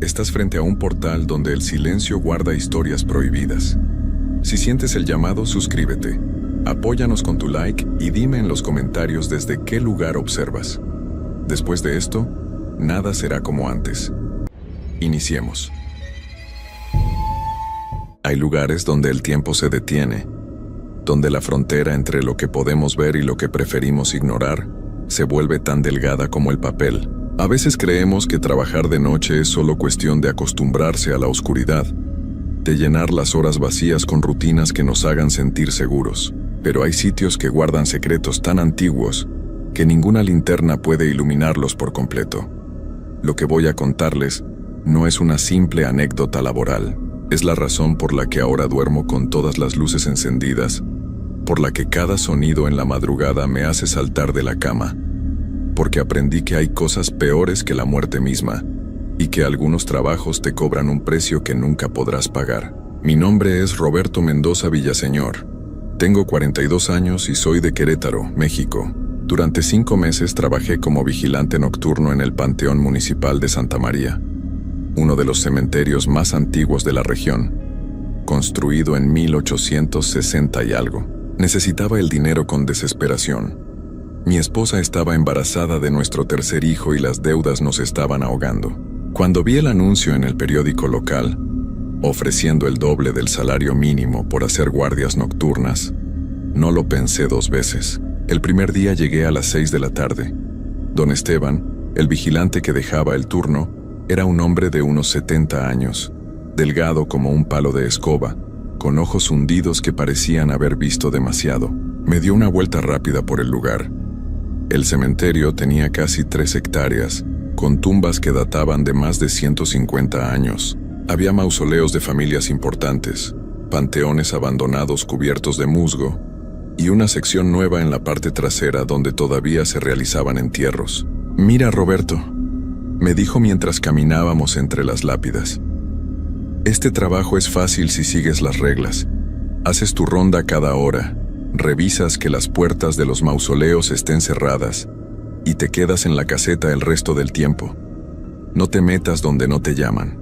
Estás frente a un portal donde el silencio guarda historias prohibidas. Si sientes el llamado, suscríbete. Apóyanos con tu like y dime en los comentarios desde qué lugar observas. Después de esto, nada será como antes. Iniciemos. Hay lugares donde el tiempo se detiene, donde la frontera entre lo que podemos ver y lo que preferimos ignorar se vuelve tan delgada como el papel. A veces creemos que trabajar de noche es solo cuestión de acostumbrarse a la oscuridad, de llenar las horas vacías con rutinas que nos hagan sentir seguros. Pero hay sitios que guardan secretos tan antiguos que ninguna linterna puede iluminarlos por completo. Lo que voy a contarles no es una simple anécdota laboral. Es la razón por la que ahora duermo con todas las luces encendidas, por la que cada sonido en la madrugada me hace saltar de la cama, porque aprendí que hay cosas peores que la muerte misma, y que algunos trabajos te cobran un precio que nunca podrás pagar. Mi nombre es Roberto Mendoza Villaseñor. Tengo 42 años y soy de Querétaro, México. Durante 5 meses trabajé como vigilante nocturno en el Panteón Municipal de Santa María, uno de los cementerios más antiguos de la región, construido en 1860 y algo. Necesitaba el dinero con desesperación. Mi esposa estaba embarazada de nuestro tercer hijo y las deudas nos estaban ahogando. Cuando vi el anuncio en el periódico local, ofreciendo el doble del salario mínimo por hacer guardias nocturnas, no lo pensé 2 veces. El primer día llegué a las 6 de la tarde. Don Esteban, el vigilante que dejaba el turno, era un hombre de unos 70 años, delgado como un palo de escoba, con ojos hundidos que parecían haber visto demasiado. Me dio una vuelta rápida por el lugar. El cementerio tenía casi 3 hectáreas, con tumbas que databan de más de 150 años. Había mausoleos de familias importantes, panteones abandonados cubiertos de musgo, y una sección nueva en la parte trasera donde todavía se realizaban entierros. «Mira, Roberto», me dijo mientras caminábamos entre las lápidas. «Este trabajo es fácil si sigues las reglas. Haces tu ronda cada hora, revisas que las puertas de los mausoleos estén cerradas y te quedas en la caseta el resto del tiempo. No te metas donde no te llaman».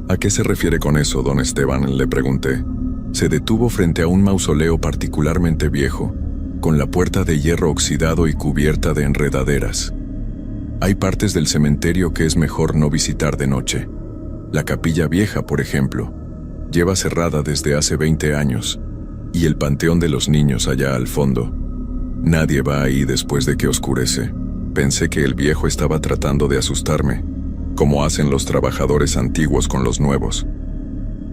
«¿A qué se refiere con eso, don Esteban?», le pregunté. Se detuvo frente a un mausoleo particularmente viejo, con la puerta de hierro oxidado y cubierta de enredaderas. Hay partes del cementerio que es mejor no visitar de noche. La capilla vieja, por ejemplo, lleva cerrada desde hace 20 años, y el panteón de los niños allá al fondo. Nadie va ahí después de que oscurece. Pensé que el viejo estaba tratando de asustarme, como hacen los trabajadores antiguos con los nuevos.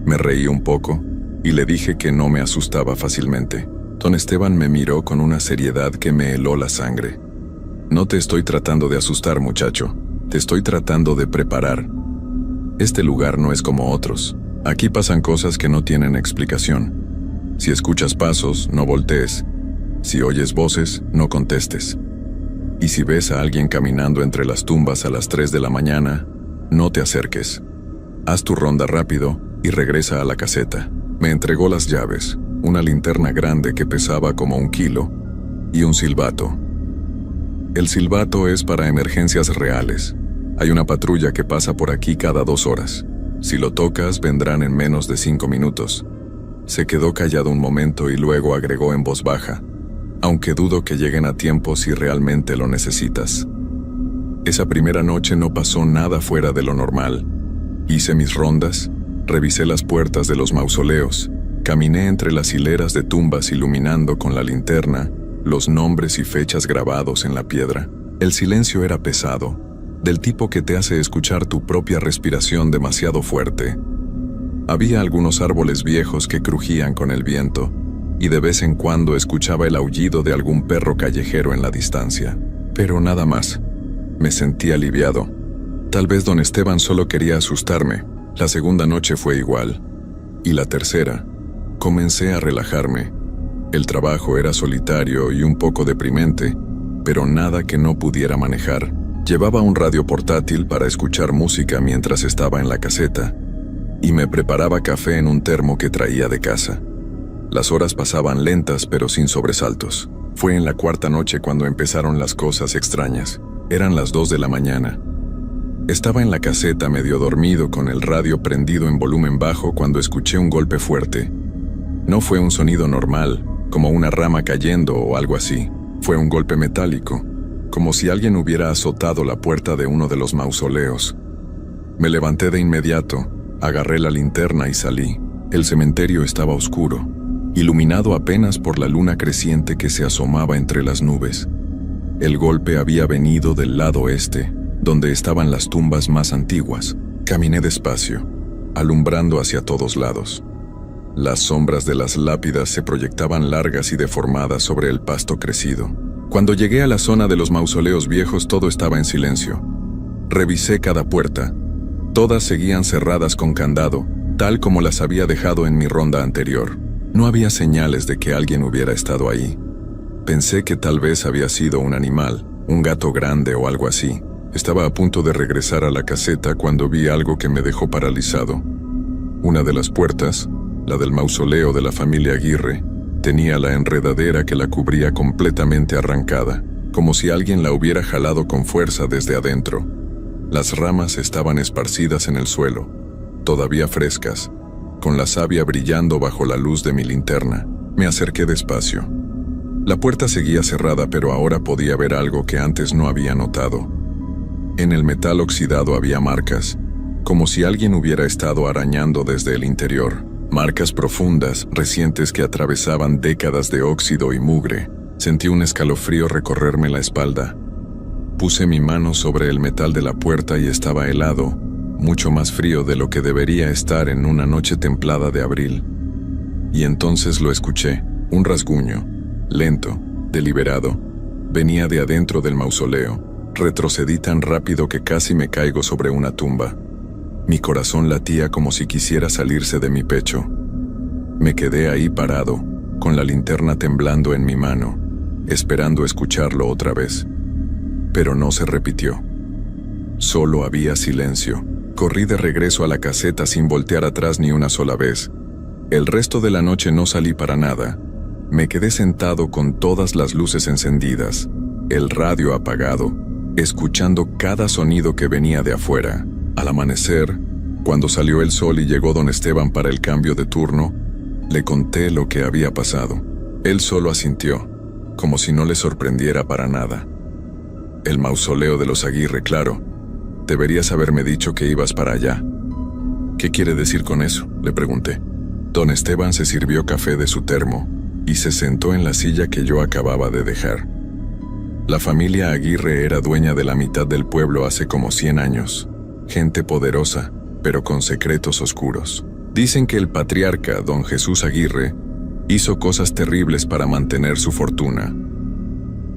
Me reí un poco y le dije que no me asustaba fácilmente. Don Esteban me miró con una seriedad que me heló la sangre. «No te estoy tratando de asustar, muchacho. Te estoy tratando de preparar. Este lugar no es como otros. Aquí pasan cosas que no tienen explicación. Si escuchas pasos, no voltees. Si oyes voces, no contestes. Y si ves a alguien caminando entre las tumbas a las 3 de la mañana, no te acerques. Haz tu ronda rápido y regresa a la caseta». Me entregó las llaves, una linterna grande que pesaba como 1 kilo, y un silbato. El silbato es para emergencias reales. Hay una patrulla que pasa por aquí cada 2 horas. Si lo tocas, vendrán en menos de 5 minutos. Se quedó callado un momento y luego agregó en voz baja: «Aunque dudo que lleguen a tiempo si realmente lo necesitas». Esa primera noche no pasó nada fuera de lo normal. Hice mis rondas, revisé las puertas de los mausoleos, caminé entre las hileras de tumbas iluminando con la linterna los nombres y fechas grabados en la piedra. El silencio era pesado, del tipo que te hace escuchar tu propia respiración demasiado fuerte. Había algunos árboles viejos que crujían con el viento, y de vez en cuando escuchaba el aullido de algún perro callejero en la distancia. Pero nada más. Me sentí aliviado. Tal vez don Esteban solo quería asustarme. La segunda noche fue igual. Y la tercera. Comencé a relajarme. El trabajo era solitario y un poco deprimente, pero nada que no pudiera manejar. Llevaba un radio portátil para escuchar música mientras estaba en la caseta, y me preparaba café en un termo que traía de casa. Las horas pasaban lentas pero sin sobresaltos. Fue en la 4ª noche cuando empezaron las cosas extrañas. Eran las 2 de la mañana. Estaba en la caseta medio dormido con el radio prendido en volumen bajo cuando escuché un golpe fuerte. No fue un sonido normal, como una rama cayendo o algo así. Fue un golpe metálico, como si alguien hubiera azotado la puerta de uno de los mausoleos. Me levanté de inmediato, agarré la linterna y salí. El cementerio estaba oscuro, iluminado apenas por la luna creciente que se asomaba entre las nubes. El golpe había venido del lado este, donde estaban las tumbas más antiguas. Caminé despacio, alumbrando hacia todos lados. Las sombras de las lápidas se proyectaban largas y deformadas sobre el pasto crecido. Cuando llegué a la zona de los mausoleos viejos, todo estaba en silencio. Revisé cada puerta. Todas seguían cerradas con candado, tal como las había dejado en mi ronda anterior. No había señales de que alguien hubiera estado ahí. Pensé que tal vez había sido un animal, un gato grande o algo así. Estaba a punto de regresar a la caseta cuando vi algo que me dejó paralizado. Una de las puertas, la del mausoleo de la familia Aguirre, tenía la enredadera que la cubría completamente arrancada, como si alguien la hubiera jalado con fuerza desde adentro. Las ramas estaban esparcidas en el suelo, todavía frescas, con la savia brillando bajo la luz de mi linterna. Me acerqué despacio. La puerta seguía cerrada, pero ahora podía ver algo que antes no había notado. En el metal oxidado había marcas, como si alguien hubiera estado arañando desde el interior. Marcas profundas, recientes que atravesaban décadas de óxido y mugre. Sentí un escalofrío recorrerme la espalda. Puse mi mano sobre el metal de la puerta y estaba helado, mucho más frío de lo que debería estar en una noche templada de abril. Y entonces lo escuché, un rasguño, lento, deliberado. Venía de adentro del mausoleo. Retrocedí tan rápido que casi me caigo sobre una tumba. Mi corazón latía como si quisiera salirse de mi pecho. Me quedé ahí parado, con la linterna temblando en mi mano, esperando escucharlo otra vez. Pero no se repitió. Solo había silencio. Corrí de regreso a la caseta sin voltear atrás ni una sola vez. El resto de la noche no salí para nada. Me quedé sentado con todas las luces encendidas, el radio apagado, escuchando cada sonido que venía de afuera. Al amanecer, cuando salió el sol y llegó don Esteban para el cambio de turno, le conté lo que había pasado. Él solo asintió, como si no le sorprendiera para nada. El mausoleo de los Aguirre, claro. Deberías haberme dicho que ibas para allá. ¿Qué quiere decir con eso?, le pregunté. Don Esteban se sirvió café de su termo y se sentó en la silla que yo acababa de dejar. La familia Aguirre era dueña de la mitad del pueblo hace como 100 años. Gente poderosa, pero con secretos oscuros. Dicen que el patriarca, don Jesús Aguirre, hizo cosas terribles para mantener su fortuna.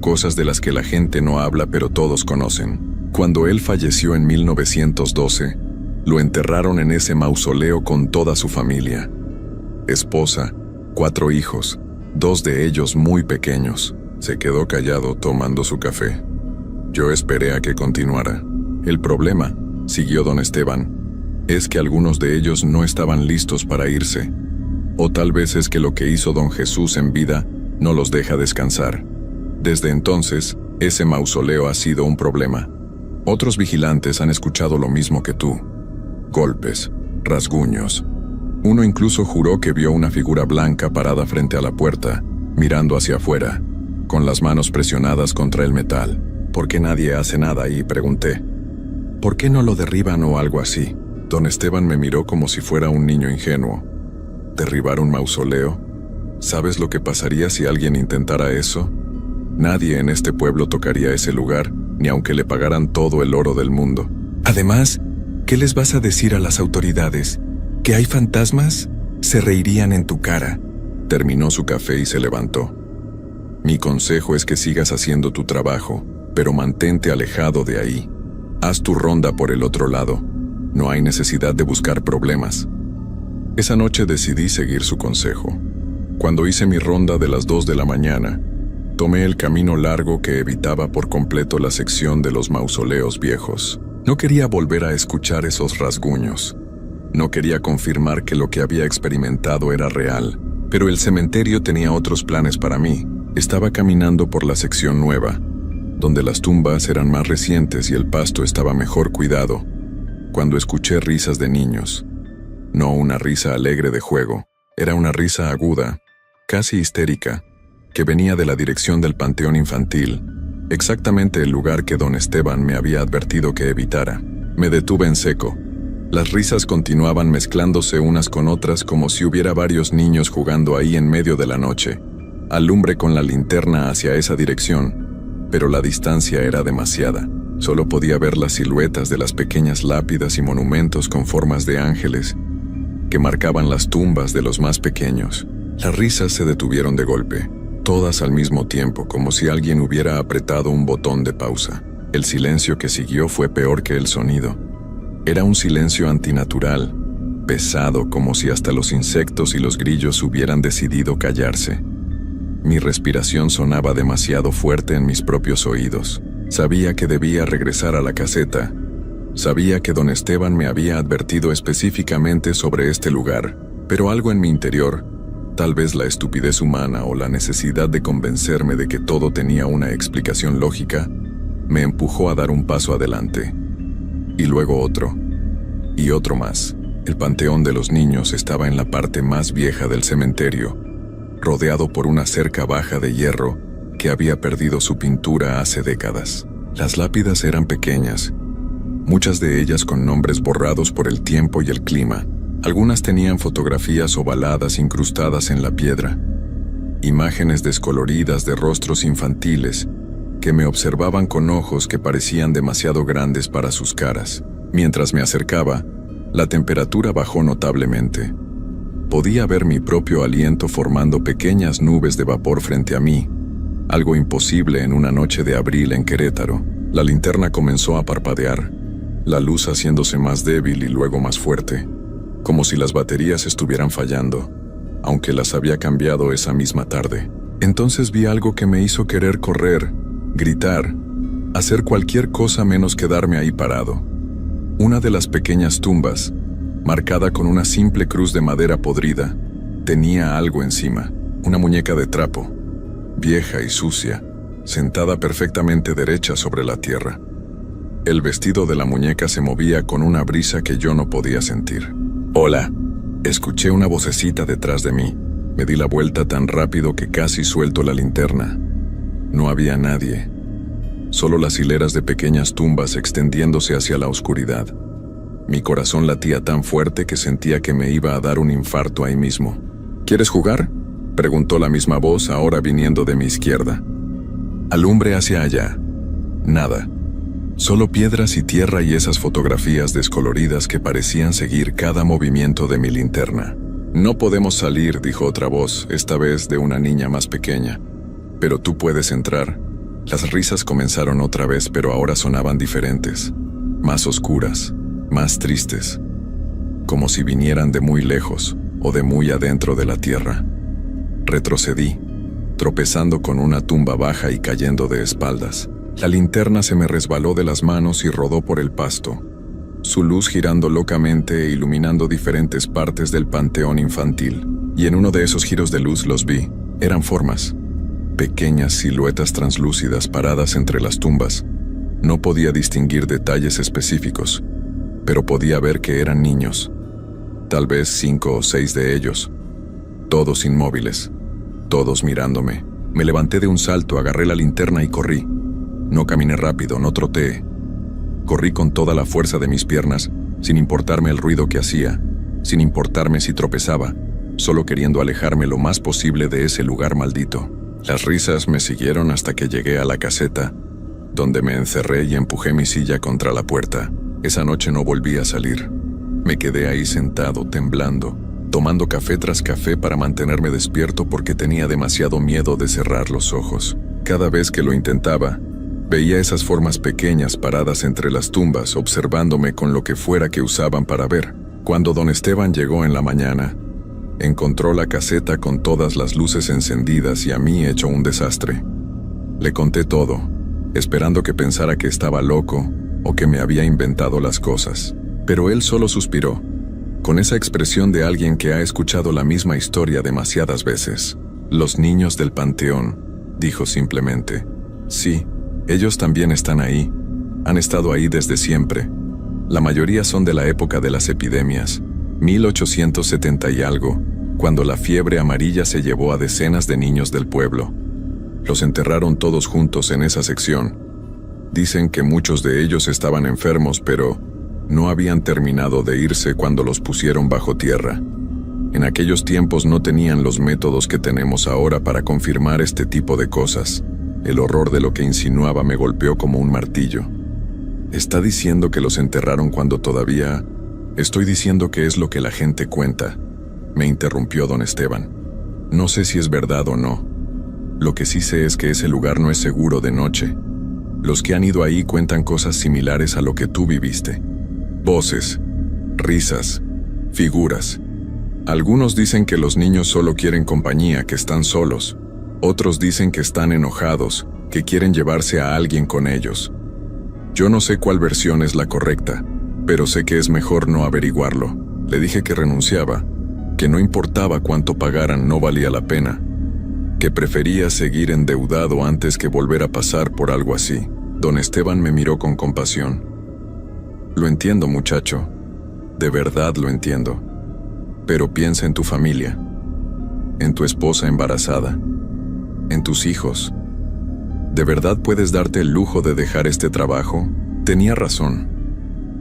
Cosas de las que la gente no habla, pero todos conocen. Cuando él falleció en 1912, lo enterraron en ese mausoleo con toda su familia. Esposa, 4 hijos, 2 de ellos muy pequeños. Se quedó callado tomando su café. Yo esperé a que continuara. El problema, siguió don Esteban, es que algunos de ellos no estaban listos para irse. O tal vez es que lo que hizo don Jesús en vida no los deja descansar. Desde entonces, ese mausoleo ha sido un problema. Otros vigilantes han escuchado lo mismo que tú. Golpes, rasguños. Uno incluso juró que vio una figura blanca parada frente a la puerta, mirando hacia afuera, con las manos presionadas contra el metal. ¿Por qué nadie hace nada ahí?, pregunté. ¿Por qué no lo derriban o algo así? Don Esteban me miró como si fuera un niño ingenuo. ¿Derribar un mausoleo? ¿Sabes lo que pasaría si alguien intentara eso? Nadie en este pueblo tocaría ese lugar, ni aunque le pagaran todo el oro del mundo. Además, ¿qué les vas a decir a las autoridades? ¿Que hay fantasmas? Se reirían en tu cara. Terminó su café y se levantó. Mi consejo es que sigas haciendo tu trabajo, pero mantente alejado de ahí. Haz tu ronda por el otro lado. No hay necesidad de buscar problemas. Esa noche decidí seguir su consejo. Cuando hice mi ronda de las 2 de la mañana, tomé el camino largo que evitaba por completo la sección de los mausoleos viejos. No quería volver a escuchar esos rasguños. No quería confirmar que lo que había experimentado era real, pero el cementerio tenía otros planes para mí. Estaba caminando por la sección nueva, donde las tumbas eran más recientes y el pasto estaba mejor cuidado, cuando escuché risas de niños. No una risa alegre de juego, era una risa aguda, casi histérica, que venía de la dirección del panteón infantil, exactamente el lugar que don Esteban me había advertido que evitara. Me detuve en seco. Las risas continuaban mezclándose unas con otras como si hubiera varios niños jugando ahí en medio de la noche. Alumbré con la linterna hacia esa dirección, pero la distancia era demasiada. Solo podía ver las siluetas de las pequeñas lápidas y monumentos con formas de ángeles que marcaban las tumbas de los más pequeños. Las risas se detuvieron de golpe, todas al mismo tiempo, como si alguien hubiera apretado un botón de pausa. El silencio que siguió fue peor que el sonido. Era un silencio antinatural, pesado, como si hasta los insectos y los grillos hubieran decidido callarse. Mi respiración sonaba demasiado fuerte en mis propios oídos. Sabía que debía regresar a la caseta. Sabía que don Esteban me había advertido específicamente sobre este lugar, pero algo en mi interior, tal vez la estupidez humana o la necesidad de convencerme de que todo tenía una explicación lógica, me empujó a dar un paso adelante. Y luego otro, y otro más. El panteón de los niños estaba en la parte más vieja del cementerio, rodeado por una cerca baja de hierro que había perdido su pintura hace décadas. Las lápidas eran pequeñas, muchas de ellas con nombres borrados por el tiempo y el clima. Algunas tenían fotografías ovaladas incrustadas en la piedra, imágenes descoloridas de rostros infantiles que me observaban con ojos que parecían demasiado grandes para sus caras. Mientras me acercaba, la temperatura bajó notablemente. Podía ver mi propio aliento formando pequeñas nubes de vapor frente a mí, algo imposible en una noche de abril en Querétaro. La linterna comenzó a parpadear, la luz haciéndose más débil y luego más fuerte, como si las baterías estuvieran fallando, aunque las había cambiado esa misma tarde. Entonces vi algo que me hizo querer correr, gritar, hacer cualquier cosa menos quedarme ahí parado. Una de las pequeñas tumbas, marcada con una simple cruz de madera podrida, tenía algo encima, una muñeca de trapo, vieja y sucia, sentada perfectamente derecha sobre la tierra. El vestido de la muñeca se movía con una brisa que yo no podía sentir. «Hola», escuché una vocecita detrás de mí. Me di la vuelta tan rápido que casi suelto la linterna. No había nadie, solo las hileras de pequeñas tumbas extendiéndose hacia la oscuridad. Mi corazón latía tan fuerte que sentía que me iba a dar un infarto ahí mismo. «¿Quieres jugar?», preguntó la misma voz, ahora viniendo de mi izquierda. Alumbré hacia allá. Nada. Solo piedras y tierra y esas fotografías descoloridas que parecían seguir cada movimiento de mi linterna. «No podemos salir», dijo otra voz, esta vez de una niña más pequeña. «Pero tú puedes entrar». Las risas comenzaron otra vez, pero ahora sonaban diferentes, más oscuras, más tristes, como si vinieran de muy lejos o de muy adentro de la tierra. Retrocedí, tropezando con una tumba baja y cayendo de espaldas. La linterna se me resbaló de las manos y rodó por el pasto, su luz girando locamente e iluminando diferentes partes del panteón infantil. Y en uno de esos giros de luz los vi. Eran formas, pequeñas siluetas translúcidas paradas entre las tumbas. No podía distinguir detalles específicos, pero podía ver que eran niños. Tal vez 5 o 6 de ellos, todos inmóviles, todos mirándome. Me levanté de un salto, agarré la linterna y corrí. No caminé rápido, no troté. Corrí con toda la fuerza de mis piernas, sin importarme el ruido que hacía, sin importarme si tropezaba, solo queriendo alejarme lo más posible de ese lugar maldito. Las risas me siguieron hasta que llegué a la caseta, donde me encerré y empujé mi silla contra la puerta. Esa noche no volví a salir. Me quedé ahí sentado, temblando, tomando café tras café para mantenerme despierto porque tenía demasiado miedo de cerrar los ojos. Cada vez que lo intentaba, veía esas formas pequeñas paradas entre las tumbas, observándome con lo que fuera que usaban para ver. Cuando don Esteban llegó en la mañana, encontró la caseta con todas las luces encendidas y a mí hecho un desastre. Le conté todo, esperando que pensara que estaba loco o que me había inventado las cosas. Pero él solo suspiró, con esa expresión de alguien que ha escuchado la misma historia demasiadas veces. «Los niños del panteón», dijo simplemente. «Sí, Ellos también están ahí. Han estado ahí desde siempre. La mayoría son de la época de las epidemias, 1870 y algo, cuando la fiebre amarilla se llevó a decenas de niños del pueblo. Los enterraron todos juntos en esa sección. Dicen que muchos de ellos estaban enfermos, pero no habían terminado de irse cuando los pusieron bajo tierra. En aquellos tiempos no tenían los métodos que tenemos ahora para confirmar este tipo de cosas. El horror de lo que insinuaba me golpeó como un martillo. ¿Está diciendo que los enterraron cuando todavía...? Estoy diciendo que es lo que la gente cuenta, me interrumpió don Esteban. No sé si es verdad o no. Lo que sí sé es que ese lugar no es seguro de noche. Los que han ido ahí cuentan cosas similares a lo que tú viviste. Voces, risas, figuras. Algunos dicen que los niños solo quieren compañía, que están solos. Otros dicen que están enojados, que quieren llevarse a alguien con ellos. Yo no sé cuál versión es la correcta, pero sé que es mejor no averiguarlo. Le dije que renunciaba, que no importaba cuánto pagaran, no valía la pena, que prefería seguir endeudado antes que volver a pasar por algo así. Don Esteban me miró con compasión. Lo entiendo, muchacho. De verdad lo entiendo. Pero piensa en tu familia, en tu esposa embarazada, en tus hijos. ¿De verdad puedes darte el lujo de dejar este trabajo? Tenía razón.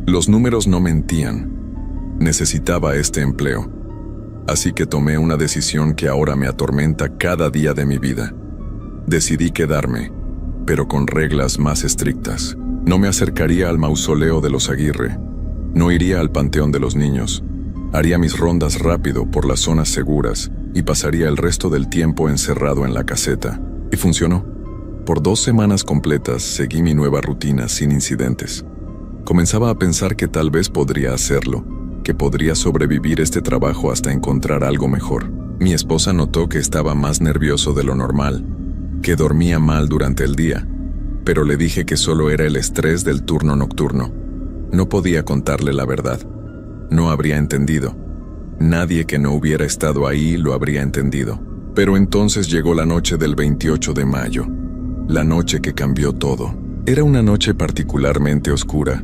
Los números no mentían. Necesitaba este empleo. Así que tomé una decisión que ahora me atormenta cada día de mi vida. Decidí quedarme, pero con reglas más estrictas. No me acercaría al mausoleo de los Aguirre. No iría al panteón de los niños. Haría mis rondas rápido por las zonas seguras y pasaría el resto del tiempo encerrado en la caseta. Y funcionó. Por 2 semanas completas seguí mi nueva rutina sin incidentes. Comenzaba a pensar que tal vez podría hacerlo, que podría sobrevivir este trabajo hasta encontrar algo mejor. Mi esposa notó que estaba más nervioso de lo normal, que dormía mal durante el día, pero le dije que solo era el estrés del turno nocturno. No podía contarle la verdad. No habría entendido. Nadie que no hubiera estado ahí lo habría entendido. Pero entonces llegó la noche del 28 de mayo, la noche que cambió todo. Era una noche particularmente oscura.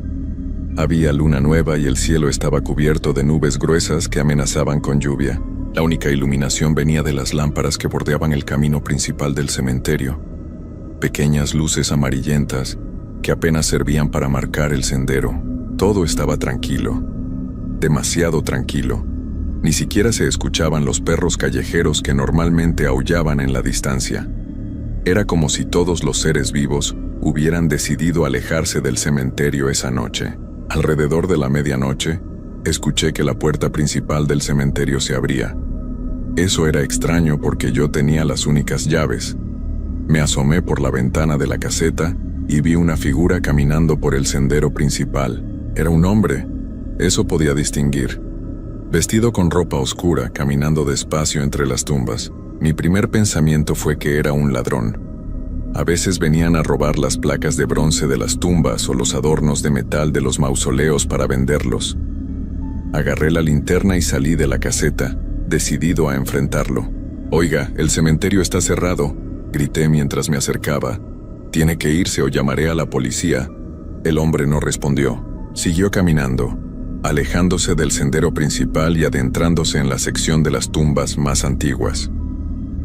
Había luna nueva y el cielo estaba cubierto de nubes gruesas que amenazaban con lluvia. La única iluminación venía de las lámparas que bordeaban el camino principal del cementerio. Pequeñas luces amarillentas que apenas servían para marcar el sendero. Todo estaba tranquilo. Demasiado tranquilo. Ni siquiera se escuchaban los perros callejeros que normalmente aullaban en la distancia. Era como si todos los seres vivos hubieran decidido alejarse del cementerio esa noche. Alrededor de la medianoche, escuché que la puerta principal del cementerio se abría. Eso era extraño porque yo tenía las únicas llaves. Me asomé por la ventana de la caseta y vi una figura caminando por el sendero principal. Era un hombre, eso podía distinguir. Vestido con ropa oscura, caminando despacio entre las tumbas. Mi primer pensamiento fue que era un ladrón. A veces venían a robar las placas de bronce de las tumbas o los adornos de metal de los mausoleos para venderlos. Agarré la linterna y salí de la caseta, decidido a enfrentarlo. «Oiga, el cementerio está cerrado», grité mientras me acercaba. «Tiene que irse o llamaré a la policía». El hombre no respondió. Siguió caminando, alejándose del sendero principal y adentrándose en la sección de las tumbas más antiguas,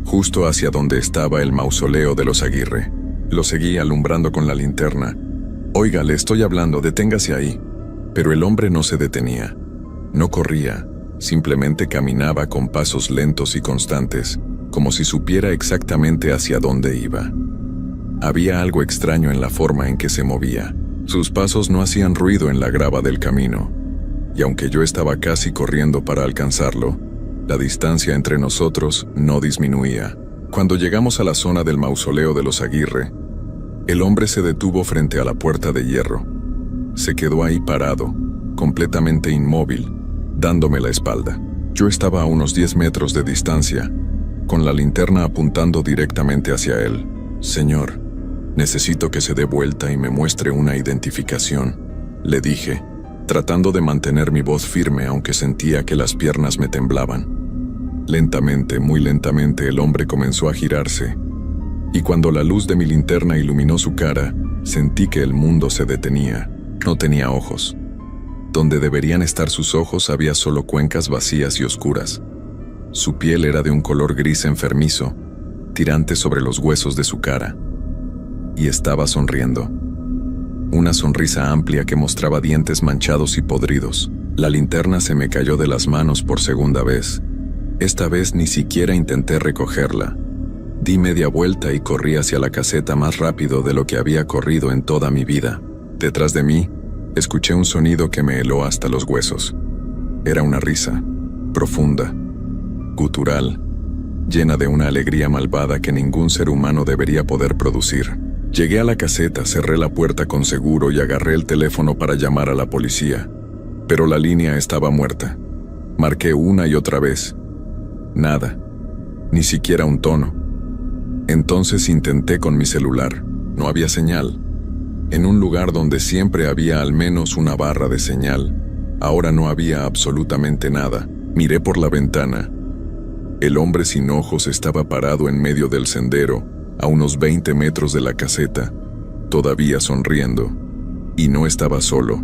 justo hacia donde estaba el mausoleo de los Aguirre. Lo seguí alumbrando con la linterna. «Oiga, le estoy hablando, deténgase ahí». Pero el hombre no se detenía. No corría, simplemente caminaba con pasos lentos y constantes, como si supiera exactamente hacia dónde iba. Había algo extraño en la forma en que se movía. Sus pasos no hacían ruido en la grava del camino, y aunque yo estaba casi corriendo para alcanzarlo, la distancia entre nosotros no disminuía. Cuando llegamos a la zona del mausoleo de los Aguirre, el hombre se detuvo frente a la puerta de hierro. Se quedó ahí parado, completamente inmóvil, dándome la espalda. Yo estaba a unos 10 metros de distancia, con la linterna apuntando directamente hacia él. «Señor, necesito que se dé vuelta y me muestre una identificación», le dije, tratando de mantener mi voz firme aunque sentía que las piernas me temblaban. Lentamente, muy lentamente, el hombre comenzó a girarse, y cuando la luz de mi linterna iluminó su cara, Sentí que el mundo se detenía. No tenía ojos. Donde deberían estar sus ojos había solo cuencas vacías y oscuras. Su piel era de un color gris enfermizo, tirante sobre los huesos de su cara. Y estaba sonriendo. Una sonrisa amplia que mostraba dientes manchados y podridos. La linterna se me cayó de las manos por segunda vez. Esta vez ni siquiera intenté recogerla. Di media vuelta y corrí hacia la caseta más rápido de lo que había corrido en toda mi vida. Detrás de mí, escuché un sonido que me heló hasta los huesos. Era una risa, profunda, gutural, llena de una alegría malvada que ningún ser humano debería poder producir. Llegué a la caseta, cerré la puerta con seguro y agarré el teléfono para llamar a la policía. Pero la línea estaba muerta. Marqué una y otra vez. Nada, ni siquiera un tono. Entonces intenté con mi celular. No había señal. En un lugar donde siempre había al menos una barra de señal, ahora no había absolutamente nada. Miré por la ventana. El hombre sin ojos estaba parado en medio del sendero, a unos 20 metros de la caseta, todavía sonriendo. Y no estaba solo.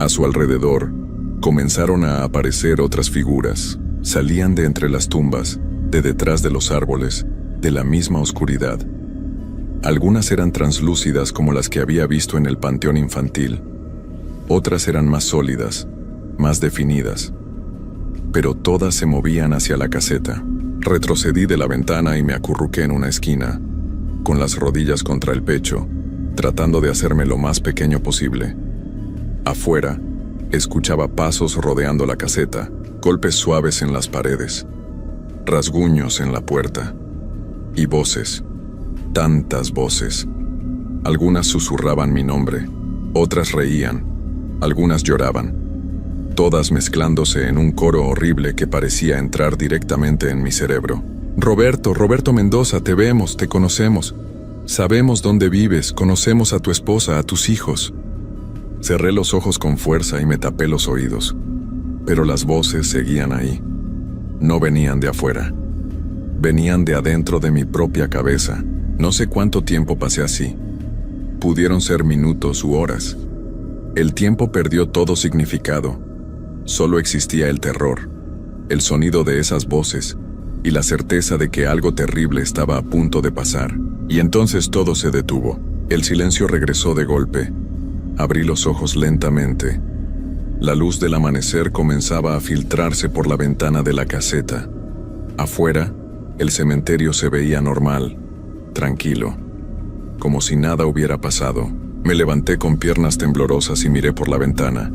A su alrededor, comenzaron a aparecer otras figuras. Salían de entre las tumbas, de detrás de los árboles, de la misma oscuridad. Algunas eran translúcidas como las que había visto en el panteón infantil. Otras eran más sólidas, más definidas. Pero todas se movían hacia la caseta. Retrocedí de la ventana y me acurruqué en una esquina, con las rodillas contra el pecho, tratando de hacerme lo más pequeño posible. Afuera, escuchaba pasos rodeando la caseta, golpes suaves en las paredes, rasguños en la puerta, y voces, tantas voces. Algunas susurraban mi nombre, otras reían, algunas lloraban, todas mezclándose en un coro horrible que parecía entrar directamente en mi cerebro. Roberto Mendoza, te vemos, te conocemos. Sabemos dónde vives, conocemos a tu esposa, a tus hijos. Cerré los ojos con fuerza y me tapé los oídos. Pero las voces seguían ahí. No venían de afuera. Venían de adentro de mi propia cabeza. No sé cuánto tiempo pasé así. Pudieron ser minutos u horas. El tiempo perdió todo significado. Solo existía el terror, el sonido de esas voces y la certeza de que algo terrible estaba a punto de pasar. Y entonces todo se detuvo. El silencio regresó de golpe. Abrí los ojos lentamente. La luz del amanecer comenzaba a filtrarse por la ventana de la caseta. Afuera, el cementerio se veía normal, tranquilo, como si nada hubiera pasado. Me levanté con piernas temblorosas y miré por la ventana.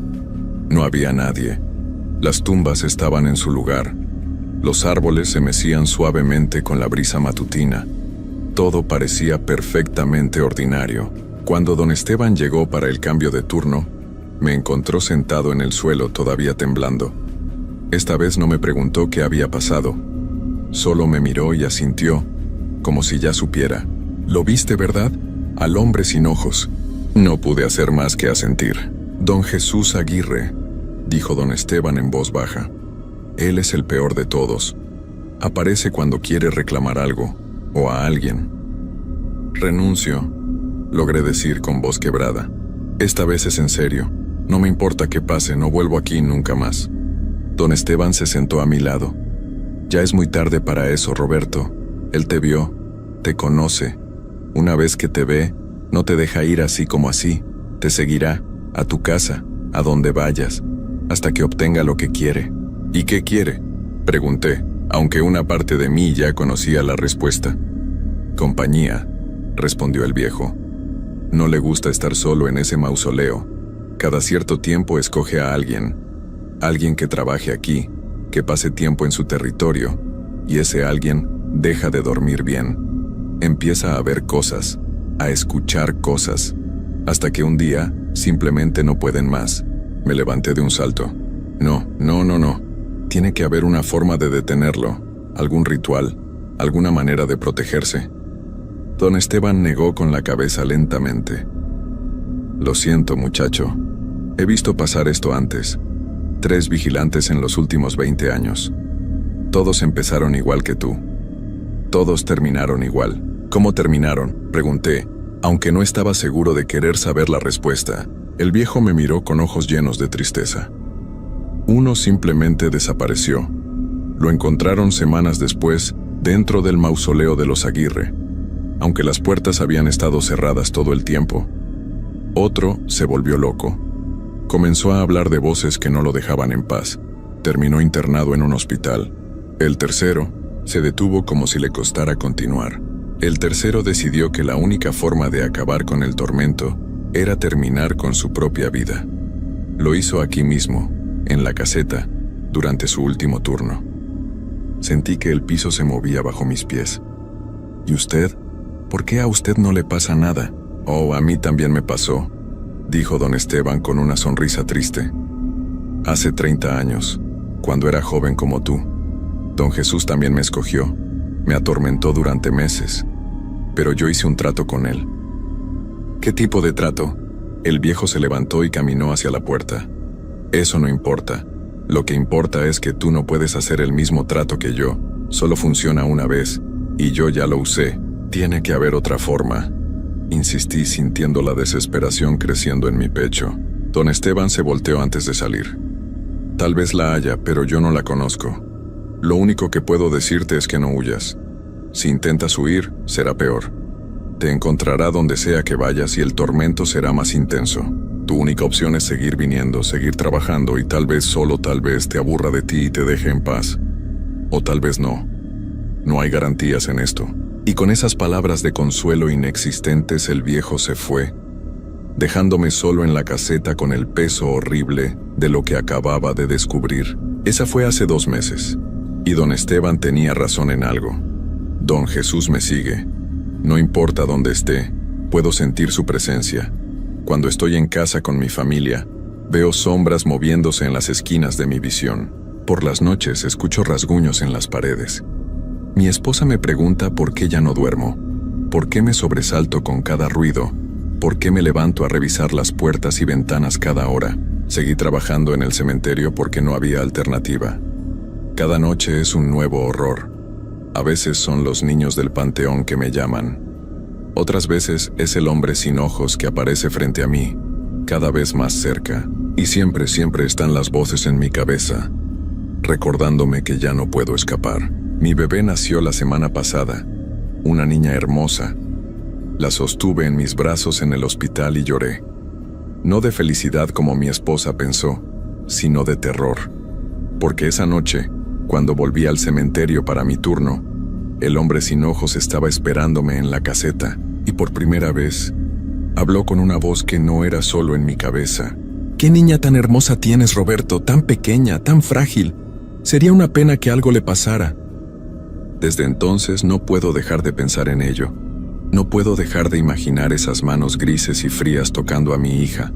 No había nadie. Las tumbas estaban en su lugar. Los árboles se mecían suavemente con la brisa matutina. Todo parecía perfectamente ordinario. Cuando don Esteban llegó para el cambio de turno, me encontró sentado en el suelo todavía temblando. Esta vez no me preguntó qué había pasado. Solo me miró y asintió, como si ya supiera. ¿Lo viste, verdad? Al hombre sin ojos. No pude hacer más que asentir. Don Jesús Aguirre, dijo don Esteban en voz baja. Él es el peor de todos. Aparece cuando quiere reclamar algo, o a alguien. Renuncio, logré decir con voz quebrada. Esta vez es en serio. No me importa qué pase, no vuelvo aquí nunca más. Don Esteban se sentó a mi lado. Ya es muy tarde para eso, Roberto. Él te vio, te conoce. Una vez que te ve, no te deja ir así como así. Te seguirá, a tu casa, a donde vayas, hasta que obtenga lo que quiere. ¿Y qué quiere?, pregunté, aunque una parte de mí ya conocía la respuesta. Compañía, respondió el viejo. No le gusta estar solo en ese mausoleo. Cada cierto tiempo escoge a alguien que trabaje aquí, que pase tiempo en su territorio, y ese alguien deja de dormir bien. Empieza a ver cosas, a escuchar cosas, hasta que un día simplemente no pueden más. Me levanté de un salto. No. Tiene que haber una forma de detenerlo, algún ritual, alguna manera de protegerse. Don Esteban negó con la cabeza lentamente. Lo siento, muchacho. He visto pasar esto antes. 3 vigilantes en los últimos 20 años. Todos empezaron igual que tú. Todos terminaron igual. ¿Cómo terminaron?, pregunté, Aunque no estaba seguro de querer saber la respuesta, el viejo me miró con ojos llenos de tristeza. Uno simplemente desapareció. Lo encontraron semanas después dentro del mausoleo de los Aguirre, aunque las puertas habían estado cerradas todo el tiempo. Otro se volvió loco. Comenzó a hablar de voces que no lo dejaban en paz. Terminó internado en un hospital. El tercero se detuvo como si le costara continuar. El tercero decidió que la única forma de acabar con el tormento era terminar con su propia vida. Lo hizo aquí mismo, en la caseta, durante su último turno. Sentí que el piso se movía bajo mis pies. ¿Y usted? ¿Por qué a usted no le pasa nada? Oh, a mí también me pasó, dijo don Esteban con una sonrisa triste. Hace 30 años, cuando era joven como tú, don Jesús también me escogió. Me atormentó durante meses, pero yo hice un trato con él. ¿Qué tipo de trato? El viejo se levantó y caminó hacia la puerta. Eso no importa. Lo que importa es que tú no puedes hacer el mismo trato que yo. Solo funciona una vez, y yo ya lo usé. Tiene que haber otra forma. Insistí sintiendo la desesperación creciendo en mi pecho. Don Esteban se volteó antes de salir. Tal vez la haya, pero yo no la conozco. Lo único que puedo decirte es que no huyas. Si intentas huir, será peor. Te encontrará donde sea que vayas y el tormento será más intenso. Tu única opción es seguir viniendo, seguir trabajando y tal vez, solo tal vez, te aburra de ti y te deje en paz. O tal vez no. No hay garantías en esto. Y con esas palabras de consuelo inexistentes el viejo se fue, dejándome solo en la caseta con el peso horrible de lo que acababa de descubrir. Esa fue hace 2 meses. Y don Esteban tenía razón en algo. Don Jesús me sigue. No importa dónde esté, puedo sentir su presencia. Cuando estoy en casa con mi familia, veo sombras moviéndose en las esquinas de mi visión. Por las noches escucho rasguños en las paredes. Mi esposa me pregunta por qué ya no duermo, por qué me sobresalto con cada ruido, por qué me levanto a revisar las puertas y ventanas cada hora. Seguí trabajando en el cementerio porque no había alternativa. Cada noche es un nuevo horror. A veces son los niños del panteón que me llaman. Otras veces es el hombre sin ojos que aparece frente a mí, cada vez más cerca. Y siempre están las voces en mi cabeza, recordándome que ya no puedo escapar. Mi bebé nació la semana pasada, una niña hermosa. La sostuve en mis brazos en el hospital y lloré. No de felicidad como mi esposa pensó, sino de terror. Porque esa noche, cuando volví al cementerio para mi turno, el hombre sin ojos estaba esperándome en la caseta, y por primera vez, habló con una voz que no era solo en mi cabeza. «¿Qué niña tan hermosa tienes, Roberto? Tan pequeña, tan frágil. Sería una pena que algo le pasara». Desde entonces no puedo dejar de pensar en ello. No puedo dejar de imaginar esas manos grises y frías tocando a mi hija.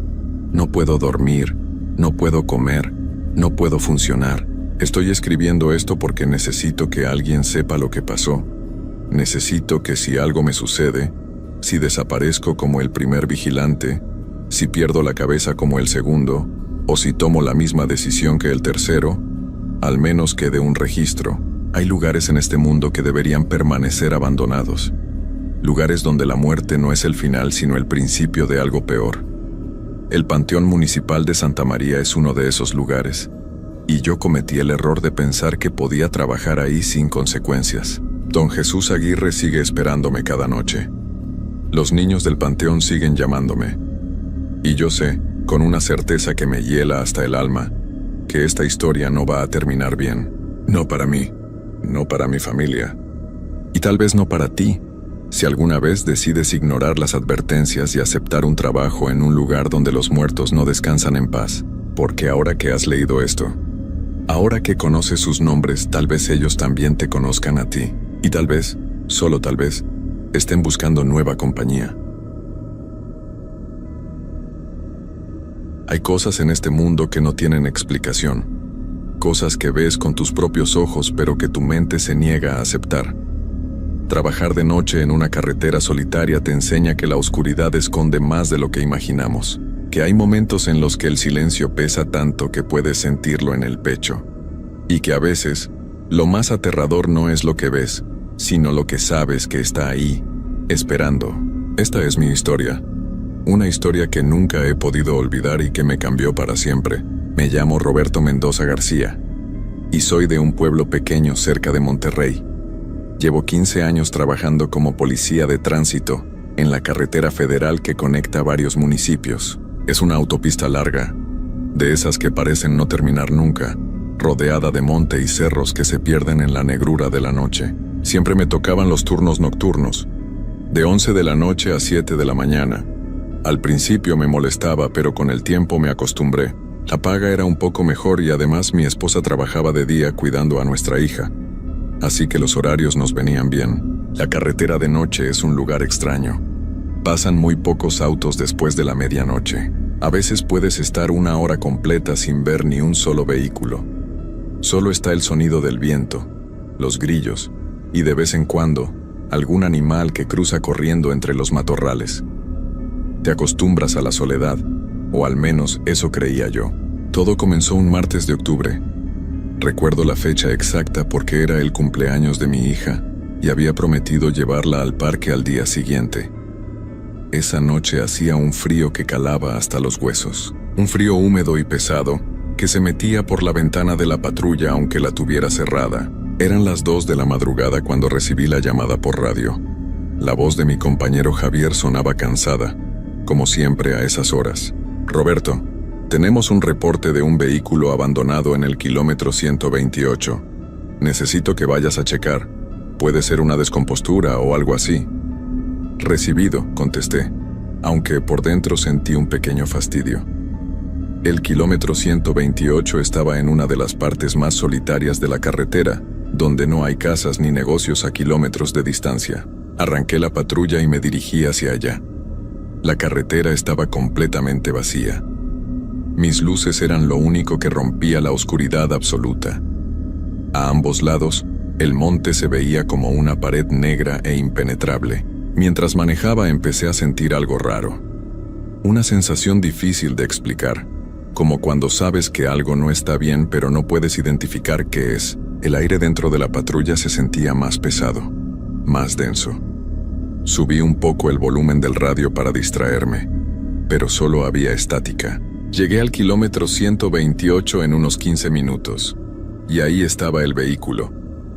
No puedo dormir, no puedo comer, no puedo funcionar. Estoy escribiendo esto porque necesito que alguien sepa lo que pasó. Necesito que si algo me sucede, si desaparezco como el primer vigilante, si pierdo la cabeza como el segundo, o si tomo la misma decisión que el tercero, al menos quede un registro. Hay lugares en este mundo que deberían permanecer abandonados. Lugares donde la muerte no es el final sino el principio de algo peor. El Panteón Municipal de Santa María es uno de esos lugares. Y yo cometí el error de pensar que podía trabajar ahí sin consecuencias. Don Jesús Aguirre sigue esperándome cada noche. Los niños del panteón siguen llamándome. Y yo sé, con una certeza que me hiela hasta el alma, que esta historia no va a terminar bien. No para mí, no para mi familia. Y tal vez no para ti, si alguna vez decides ignorar las advertencias y aceptar un trabajo en un lugar donde los muertos no descansan en paz. Porque ahora que has leído esto, ahora que conoces sus nombres, tal vez ellos también te conozcan a ti. Y tal vez, solo tal vez, estén buscando nueva compañía. Hay cosas en este mundo que no tienen explicación. Cosas que ves con tus propios ojos pero que tu mente se niega a aceptar. Trabajar de noche en una carretera solitaria te enseña que la oscuridad esconde más de lo que imaginamos. Que hay momentos en los que el silencio pesa tanto que puedes sentirlo en el pecho. Y que a veces, lo más aterrador no es lo que ves, sino lo que sabes que está ahí, esperando. Esta es mi historia. Una historia que nunca he podido olvidar y que me cambió para siempre. Me llamo Roberto Mendoza García y soy de un pueblo pequeño cerca de Monterrey. Llevo 15 años trabajando como policía de tránsito en la carretera federal que conecta varios municipios. Es una autopista larga, de esas que parecen no terminar nunca, rodeada de monte y cerros que se pierden en la negrura de la noche. Siempre me tocaban los turnos nocturnos, de 11 de la noche a 7 de la mañana. Al principio me molestaba, pero con el tiempo me acostumbré. La paga era un poco mejor y además mi esposa trabajaba de día cuidando a nuestra hija, así que los horarios nos venían bien. La carretera de noche es un lugar extraño. Pasan muy pocos autos después de la medianoche. A veces puedes estar una hora completa sin ver ni un solo vehículo. Solo está el sonido del viento, los grillos y de vez en cuando algún animal que cruza corriendo entre los matorrales. Te acostumbras a la soledad, o al menos eso creía yo. Todo comenzó un martes de octubre. Recuerdo la fecha exacta porque era el cumpleaños de mi hija y había prometido llevarla al parque al día siguiente. Esa noche hacía un frío que calaba hasta los huesos. Un frío húmedo y pesado que se metía por la ventana de la patrulla aunque la tuviera cerrada. Eran las 2 de la madrugada cuando recibí la llamada por radio. La voz de mi compañero Javier sonaba cansada, como siempre a esas horas. Roberto, tenemos un reporte de un vehículo abandonado en el kilómetro 128. Necesito que vayas a checar. Puede ser una descompostura o algo así. Recibido, contesté, aunque por dentro sentí un pequeño fastidio. El kilómetro 128 estaba en una de las partes más solitarias de la carretera, donde no hay casas ni negocios a kilómetros de distancia. Arranqué la patrulla y me dirigí hacia allá. La carretera estaba completamente vacía. Mis luces eran lo único que rompía la oscuridad absoluta. A ambos lados, el monte se veía como una pared negra e impenetrable. Mientras manejaba empecé a sentir algo raro. Una sensación difícil de explicar, como cuando sabes que algo no está bien pero no puedes identificar qué es. El aire dentro de la patrulla se sentía más pesado, más denso. Subí un poco el volumen del radio para distraerme, pero solo había estática. Llegué al kilómetro 128 en unos 15 minutos, y ahí estaba el vehículo,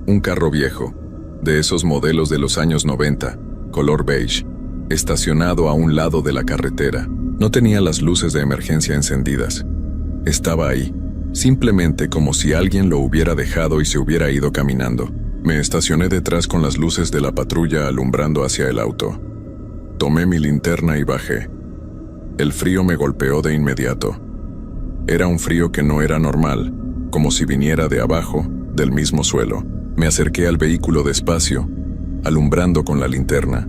un carro viejo, de esos modelos de los años 90, color beige, estacionado a un lado de la carretera. No tenía las luces de emergencia encendidas. Estaba ahí, simplemente como si alguien lo hubiera dejado y se hubiera ido caminando. Me estacioné detrás con las luces de la patrulla alumbrando hacia el auto. Tomé mi linterna y bajé. El frío me golpeó de inmediato. Era un frío que no era normal, como si viniera de abajo, del mismo suelo. Me acerqué al vehículo despacio, alumbrando con la linterna.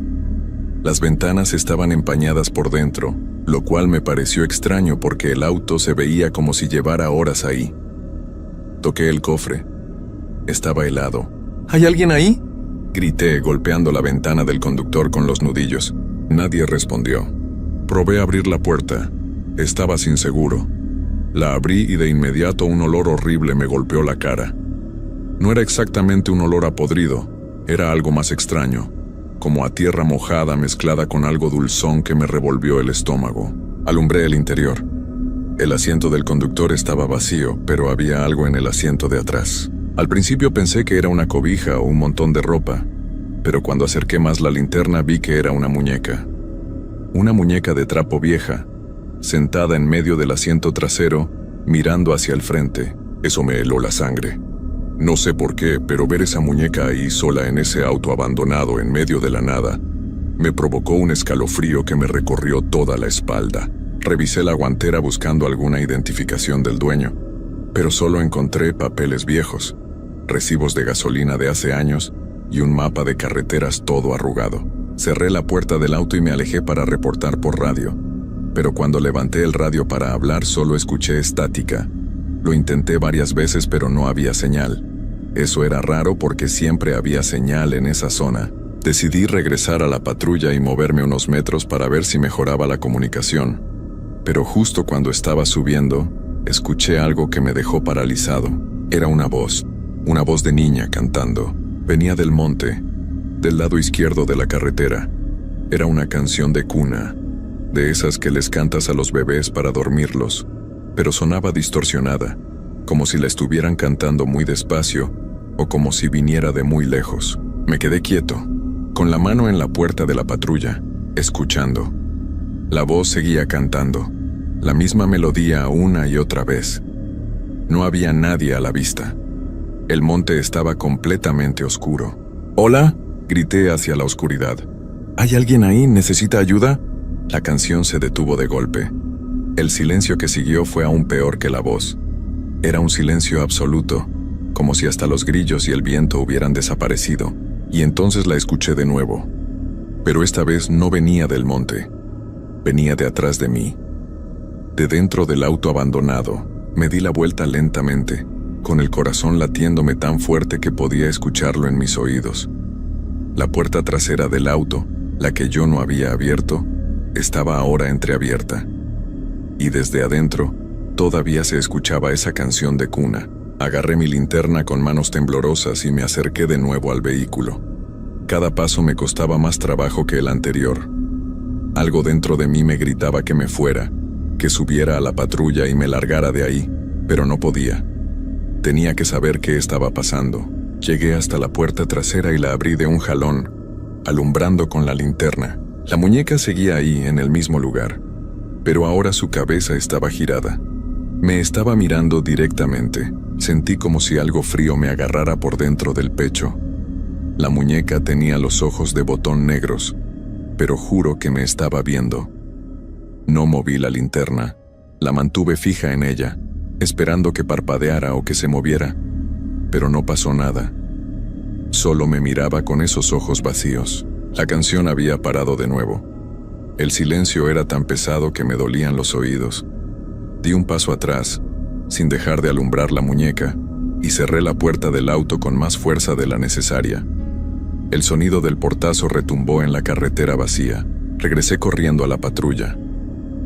Las ventanas estaban empañadas por dentro, lo cual me pareció extraño porque el auto se veía como si llevara horas ahí. Toqué el cofre. Estaba helado. ¿Hay alguien ahí?, grité, golpeando la ventana del conductor con los nudillos. Nadie respondió. Probé abrir la puerta. Estaba sin seguro. La abrí y de inmediato un olor horrible me golpeó la cara. No era exactamente un olor a podrido, era algo más extraño, como a tierra mojada mezclada con algo dulzón que me revolvió el estómago. Alumbré el interior. El asiento del conductor estaba vacío, pero había algo en el asiento de atrás. Al principio pensé que era una cobija o un montón de ropa, pero cuando acerqué más la linterna vi que era una muñeca. Una muñeca de trapo vieja, sentada en medio del asiento trasero, mirando hacia el frente. Eso me heló la sangre. No sé por qué, pero ver esa muñeca ahí sola en ese auto abandonado en medio de la nada, me provocó un escalofrío que me recorrió toda la espalda. Revisé la guantera buscando alguna identificación del dueño, pero solo encontré papeles viejos, recibos de gasolina de hace años y un mapa de carreteras todo arrugado. Cerré la puerta del auto y me alejé para reportar por radio, pero cuando levanté el radio para hablar solo escuché estática. Lo intenté varias veces pero no había señal. Eso era raro porque siempre había señal en esa zona. Decidí regresar a la patrulla y moverme unos metros para ver si mejoraba la comunicación. Pero justo cuando estaba subiendo, escuché algo que me dejó paralizado. Era una voz de niña cantando. Venía del monte, del lado izquierdo de la carretera. Era una canción de cuna, de esas que les cantas a los bebés para dormirlos, pero sonaba distorsionada, como si la estuvieran cantando muy despacio o como si viniera de muy lejos. Me quedé quieto, con la mano en la puerta de la patrulla, escuchando. La voz seguía cantando, la misma melodía una y otra vez. No había nadie a la vista. El monte estaba completamente oscuro. «¡Hola!», grité hacia la oscuridad. «¿Hay alguien ahí? ¿Necesita ayuda?». La canción se detuvo de golpe. El silencio que siguió fue aún peor que la voz. Era un silencio absoluto, como si hasta los grillos y el viento hubieran desaparecido, y entonces la escuché de nuevo. Pero esta vez no venía del monte. Venía de atrás de mí. De dentro del auto abandonado, me di la vuelta lentamente, con el corazón latiéndome tan fuerte que podía escucharlo en mis oídos. La puerta trasera del auto, la que yo no había abierto, estaba ahora entreabierta. Y desde adentro, todavía se escuchaba esa canción de cuna. Agarré mi linterna con manos temblorosas y me acerqué de nuevo al vehículo. Cada paso me costaba más trabajo que el anterior. Algo dentro de mí me gritaba que me fuera, que subiera a la patrulla y me largara de ahí, pero no podía. Tenía que saber qué estaba pasando. Llegué hasta la puerta trasera y la abrí de un jalón, alumbrando con la linterna. La muñeca seguía ahí, en el mismo lugar, pero ahora su cabeza estaba girada. Me estaba mirando directamente. Sentí como si algo frío me agarrara por dentro del pecho. La muñeca tenía los ojos de botón negros, pero juro que me estaba viendo. No moví la linterna, la mantuve fija en ella, esperando que parpadeara o que se moviera, pero no pasó nada. Solo me miraba con esos ojos vacíos. La canción había parado de nuevo. El silencio era tan pesado que me dolían los oídos. Di un paso atrás, sin dejar de alumbrar la muñeca, y cerré la puerta del auto con más fuerza de la necesaria. El sonido del portazo retumbó en la carretera vacía. Regresé corriendo a la patrulla.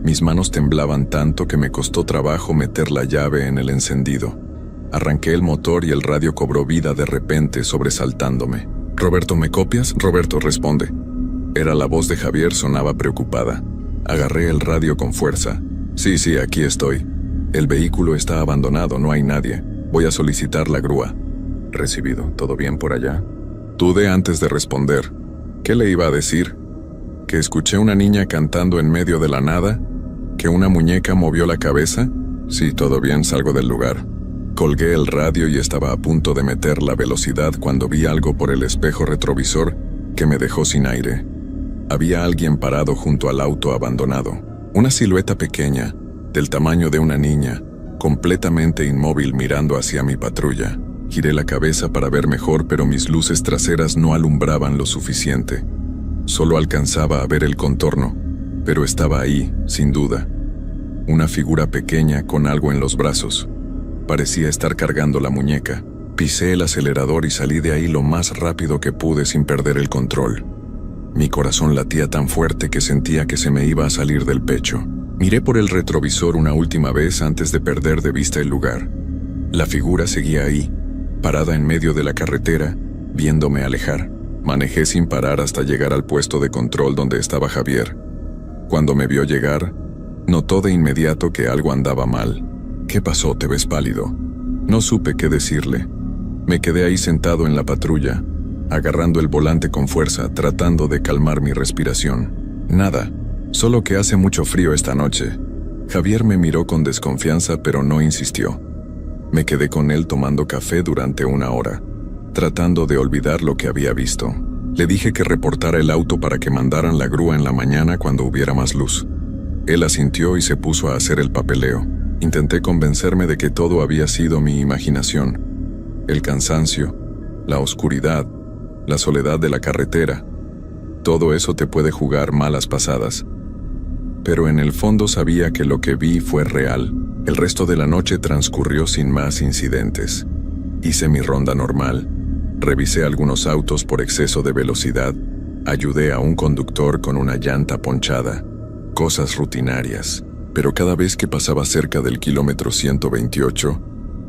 Mis manos temblaban tanto que me costó trabajo meter la llave en el encendido. Arranqué el motor y el radio cobró vida de repente, sobresaltándome. «Roberto, ¿me copias?». «Roberto, responde». Era la voz de Javier, sonaba preocupada. Agarré el radio con fuerza. Sí, aquí estoy. El vehículo está abandonado, no hay nadie. Voy a solicitar la grúa». «Recibido. ¿Todo bien por allá?». Dudé antes de responder. ¿Qué le iba a decir? ¿Que escuché una niña cantando en medio de la nada? ¿Que una muñeca movió la cabeza? Sí, todo bien, salgo del lugar. Colgué el radio y estaba a punto de meter la velocidad cuando vi algo por el espejo retrovisor que me dejó sin aire. Había alguien parado junto al auto abandonado. Una silueta pequeña, del tamaño de una niña, completamente inmóvil mirando hacia mi patrulla. Giré la cabeza para ver mejor, pero mis luces traseras no alumbraban lo suficiente. Solo alcanzaba a ver el contorno, pero estaba ahí, sin duda. Una figura pequeña con algo en los brazos. Parecía estar cargando la muñeca. Pisé el acelerador y salí de ahí lo más rápido que pude sin perder el control. Mi corazón latía tan fuerte que sentía que se me iba a salir del pecho. Miré por el retrovisor una última vez antes de perder de vista el lugar. La figura seguía ahí, parada en medio de la carretera, viéndome alejar. Manejé sin parar hasta llegar al puesto de control donde estaba Javier. Cuando me vio llegar, notó de inmediato que algo andaba mal. «¿Qué pasó? Te ves pálido». No supe qué decirle. Me quedé ahí sentado en la patrulla, agarrando el volante con fuerza, tratando de calmar mi respiración. «Nada, solo que hace mucho frío esta noche». Javier me miró con desconfianza, pero no insistió. Me quedé con él tomando café durante una hora, tratando de olvidar lo que había visto. Le dije que reportara el auto para que mandaran la grúa en la mañana cuando hubiera más luz. Él asintió y se puso a hacer el papeleo. Intenté convencerme de que todo había sido mi imaginación. El cansancio, la oscuridad, la soledad de la carretera. Todo eso te puede jugar malas pasadas. Pero en el fondo sabía que lo que vi fue real. El resto de la noche transcurrió sin más incidentes. Hice mi ronda normal. Revisé algunos autos por exceso de velocidad. Ayudé a un conductor con una llanta ponchada. Cosas rutinarias. Pero cada vez que pasaba cerca del kilómetro 128,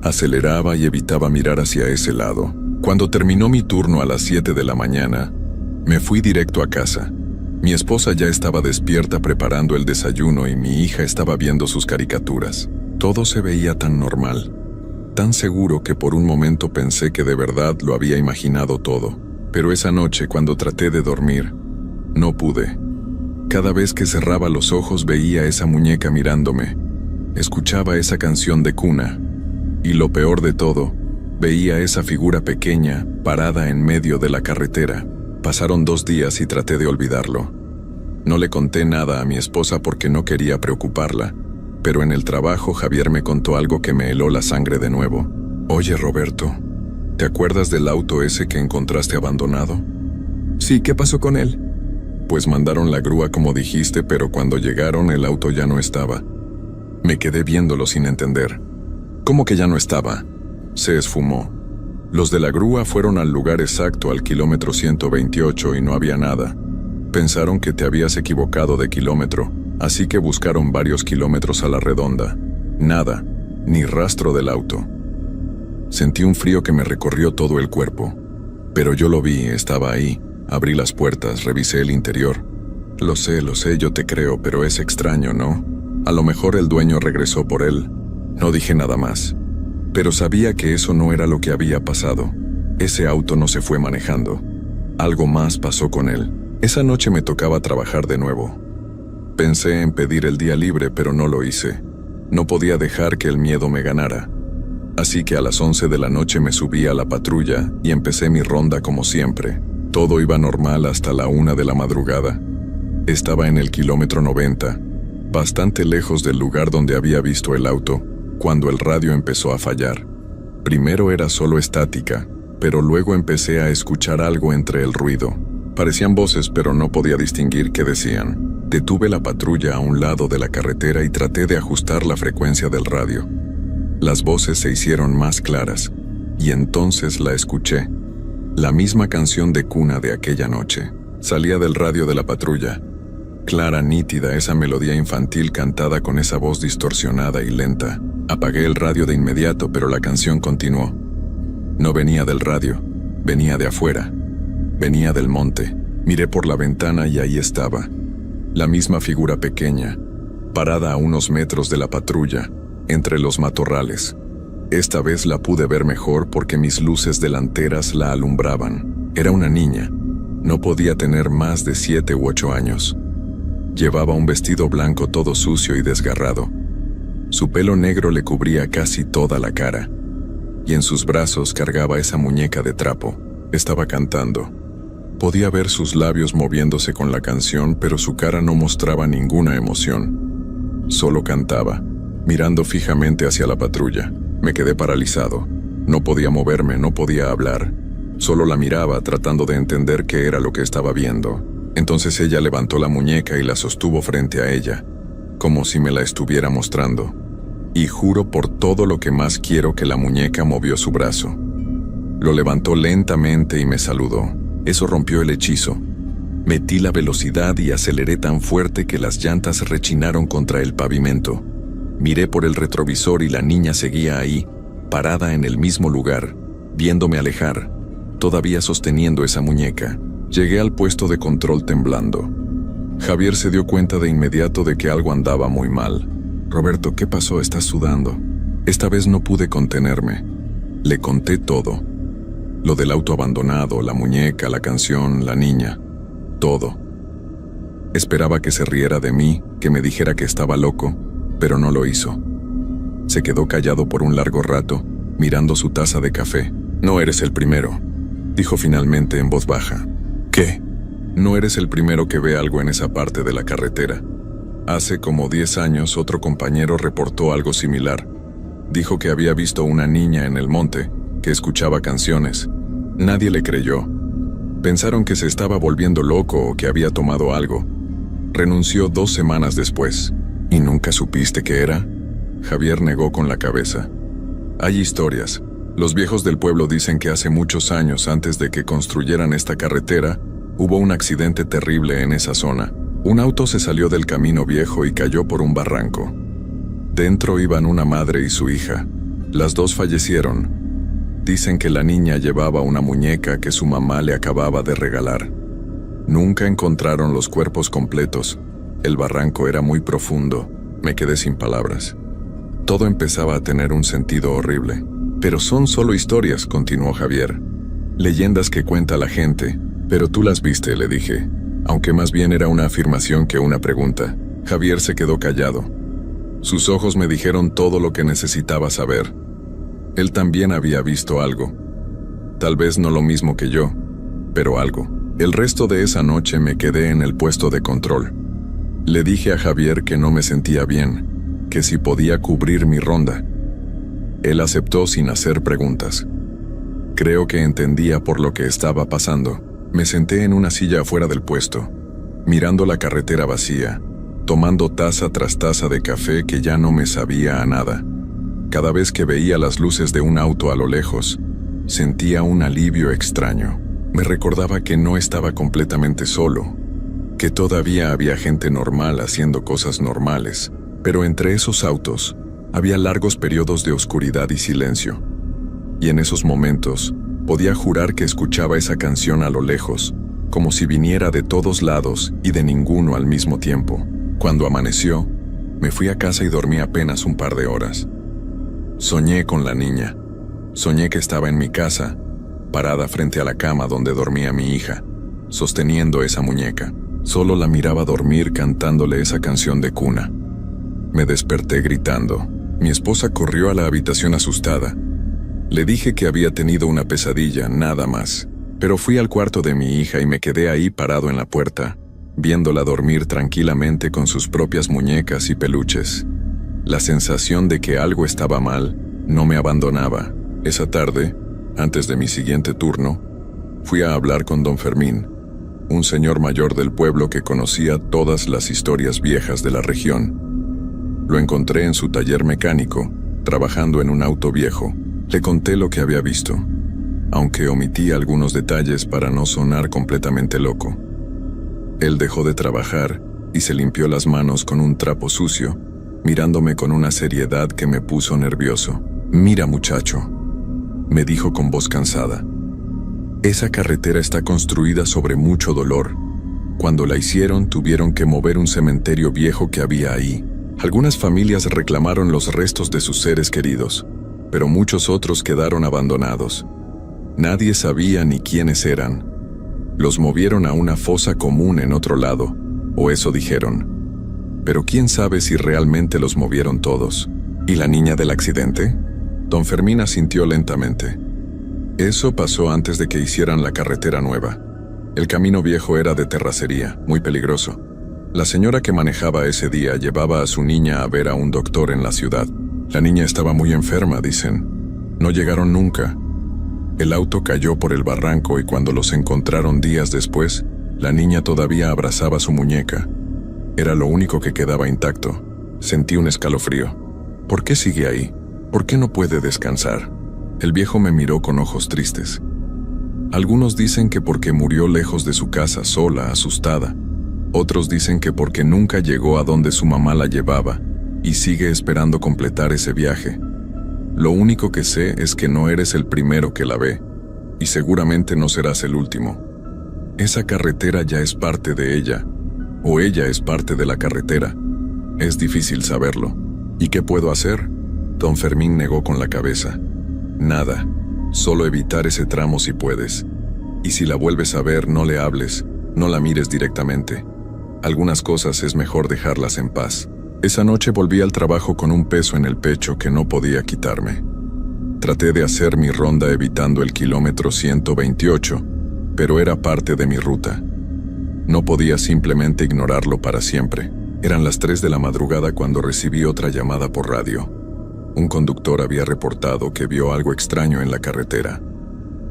aceleraba y evitaba mirar hacia ese lado. Cuando terminó mi turno a las 7 de la mañana, me fui directo a casa. Mi esposa ya estaba despierta preparando el desayuno y mi hija estaba viendo sus caricaturas. Todo se veía tan normal, tan seguro que por un momento pensé que de verdad lo había imaginado todo. Pero esa noche, cuando traté de dormir, no pude. Cada vez que cerraba los ojos veía esa muñeca mirándome. Escuchaba esa canción de cuna. Y lo peor de todo, veía esa figura pequeña parada en medio de la carretera. Pasaron 2 días y traté de olvidarlo. No le conté nada a mi esposa porque no quería preocuparla, pero en el trabajo Javier me contó algo que me heló la sangre de nuevo. Oye, Roberto, ¿te acuerdas del auto ese que encontraste abandonado? Sí, ¿qué pasó con él? Pues mandaron la grúa como dijiste, pero cuando llegaron el auto ya no estaba. Me quedé viéndolo sin entender. ¿Cómo que ya no estaba? Se esfumó. Los de la grúa fueron al lugar exacto, al kilómetro 128, y no había nada. Pensaron que te habías equivocado de kilómetro, así que buscaron varios kilómetros a la redonda. Nada, ni rastro del auto. Sentí un frío que me recorrió todo el cuerpo. Pero yo lo vi, estaba ahí. Abrí las puertas, revisé el interior. Lo sé, yo te creo, pero es extraño, ¿no? A lo mejor el dueño regresó por él. No dije nada más. Pero sabía que eso no era lo que había pasado. Ese auto no se fue manejando. Algo más pasó con él. Esa noche me tocaba trabajar de nuevo. Pensé en pedir el día libre, pero no lo hice. No podía dejar que el miedo me ganara. Así que a las 11 de la noche me subí a la patrulla y empecé mi ronda como siempre. Todo iba normal hasta la 1 de la madrugada. Estaba en el kilómetro 90, bastante lejos del lugar donde había visto el auto, cuando el radio empezó a fallar. Primero era solo estática, pero luego empecé a escuchar algo entre el ruido. Parecían voces, pero no podía distinguir qué decían. Detuve la patrulla a un lado de la carretera y traté de ajustar la frecuencia del radio. Las voces se hicieron más claras, y entonces la escuché. La misma canción de cuna de aquella noche. Salía del radio de la patrulla. Clara, nítida, esa melodía infantil cantada con esa voz distorsionada y lenta. Apagué el radio de inmediato, pero la canción continuó. No venía del radio, venía de afuera. Venía del monte. Miré por la ventana y ahí estaba. La misma figura pequeña, parada a unos metros de la patrulla, entre los matorrales. Esta vez la pude ver mejor porque mis luces delanteras la alumbraban. Era una niña. No podía tener más de 7 u 8 años. Llevaba un vestido blanco todo sucio y desgarrado. Su pelo negro le cubría casi toda la cara, y en sus brazos cargaba esa muñeca de trapo. Estaba cantando. Podía ver sus labios moviéndose con la canción, pero su cara no mostraba ninguna emoción. Solo cantaba, mirando fijamente hacia la patrulla. Me quedé paralizado. No podía moverme, no podía hablar. Solo la miraba tratando de entender qué era lo que estaba viendo. Entonces ella levantó la muñeca y la sostuvo frente a ella, como si me la estuviera mostrando. Y juro por todo lo que más quiero que la muñeca movió su brazo. Lo levantó lentamente y me saludó. Eso rompió el hechizo. Metí la velocidad y aceleré tan fuerte que las llantas rechinaron contra el pavimento. Miré por el retrovisor y la niña seguía ahí, parada en el mismo lugar, viéndome alejar, todavía sosteniendo esa muñeca. Llegué al puesto de control temblando. Javier se dio cuenta de inmediato de que algo andaba muy mal. Roberto, ¿qué pasó? Estás sudando. Esta vez no pude contenerme. Le conté todo. Lo del auto abandonado, la muñeca, la canción, la niña. Todo. Esperaba que se riera de mí, que me dijera que estaba loco, pero no lo hizo. Se quedó callado por un largo rato, mirando su taza de café. No eres el primero, dijo finalmente en voz baja. ¿Qué? No eres el primero que ve algo en esa parte de la carretera. Hace como 10 años otro compañero reportó algo similar. Dijo que había visto una niña en el monte, que escuchaba canciones. Nadie le creyó. Pensaron que se estaba volviendo loco o que había tomado algo. Renunció 2 semanas después. ¿Y nunca supiste qué era? Javier negó con la cabeza. Hay historias. Los viejos del pueblo dicen que hace muchos años, antes de que construyeran esta carretera, hubo un accidente terrible en esa zona. Un auto se salió del camino viejo y cayó por un barranco. Dentro iban una madre y su hija. Las dos fallecieron. Dicen que la niña llevaba una muñeca que su mamá le acababa de regalar. Nunca encontraron los cuerpos completos. El barranco era muy profundo. Me quedé sin palabras. Todo empezaba a tener un sentido horrible. Pero son solo historias, continuó Javier. Leyendas que cuenta la gente. Pero tú las viste, le dije. Aunque más bien era una afirmación que una pregunta. Javier se quedó callado. Sus ojos me dijeron todo lo que necesitaba saber. Él también había visto algo. Tal vez no lo mismo que yo, pero algo. El resto de esa noche me quedé en el puesto de control. Le dije a Javier que no me sentía bien, que si podía cubrir mi ronda. Él aceptó sin hacer preguntas. Creo que entendía por lo que estaba pasando. Me senté en una silla afuera del puesto, mirando la carretera vacía, tomando taza tras taza de café que ya no me sabía a nada. Cada vez que veía las luces de un auto a lo lejos, sentía un alivio extraño. Me recordaba que no estaba completamente solo, que todavía había gente normal haciendo cosas normales, pero entre esos autos había largos periodos de oscuridad y silencio. Y en esos momentos podía jurar que escuchaba esa canción a lo lejos, como si viniera de todos lados y de ninguno al mismo tiempo. Cuando amaneció, me fui a casa y dormí apenas un par de horas. Soñé con la niña. Soñé que estaba en mi casa, parada frente a la cama donde dormía mi hija, sosteniendo esa muñeca. Solo la miraba dormir cantándole esa canción de cuna. Me desperté gritando. Mi esposa corrió a la habitación asustada. Le dije que había tenido una pesadilla, nada más. Pero fui al cuarto de mi hija y me quedé ahí parado en la puerta, viéndola dormir tranquilamente con sus propias muñecas y peluches. La sensación de que algo estaba mal no me abandonaba. Esa tarde, antes de mi siguiente turno, fui a hablar con don Fermín, un señor mayor del pueblo que conocía todas las historias viejas de la región. Lo encontré en su taller mecánico, trabajando en un auto viejo. Le conté lo que había visto, aunque omití algunos detalles para no sonar completamente loco. Él dejó de trabajar y se limpió las manos con un trapo sucio, mirándome con una seriedad que me puso nervioso. «Mira, muchacho», me dijo con voz cansada. «Esa carretera está construida sobre mucho dolor. Cuando la hicieron, tuvieron que mover un cementerio viejo que había ahí. Algunas familias reclamaron los restos de sus seres queridos, pero muchos otros quedaron abandonados. Nadie sabía ni quiénes eran. Los movieron a una fosa común en otro lado, o eso dijeron. Pero quién sabe si realmente los movieron todos. ¿Y la niña del accidente?». Don Fermín asintió lentamente. Eso pasó antes de que hicieran la carretera nueva. El camino viejo era de terracería, muy peligroso. La señora que manejaba ese día llevaba a su niña a ver a un doctor en la ciudad. La niña estaba muy enferma, dicen. No llegaron nunca. El auto cayó por el barranco y cuando los encontraron días después, la niña todavía abrazaba su muñeca. Era lo único que quedaba intacto. Sentí un escalofrío. ¿Por qué sigue ahí? ¿Por qué no puede descansar? El viejo me miró con ojos tristes. Algunos dicen que porque murió lejos de su casa, sola, asustada. Otros dicen que porque nunca llegó a donde su mamá la llevaba y sigue esperando completar ese viaje. Lo único que sé es que no eres el primero que la ve, y seguramente no serás el último. Esa carretera ya es parte de ella, o ella es parte de la carretera. Es difícil saberlo. ¿Y qué puedo hacer? Don Fermín negó con la cabeza. Nada, solo evitar ese tramo si puedes. Y si la vuelves a ver, no le hables, no la mires directamente. Algunas cosas es mejor dejarlas en paz. Esa noche volví al trabajo con un peso en el pecho que no podía quitarme. Traté de hacer mi ronda evitando el kilómetro 128, pero era parte de mi ruta. No podía simplemente ignorarlo para siempre. Eran las 3 de la madrugada cuando recibí otra llamada por radio. Un conductor había reportado que vio algo extraño en la carretera.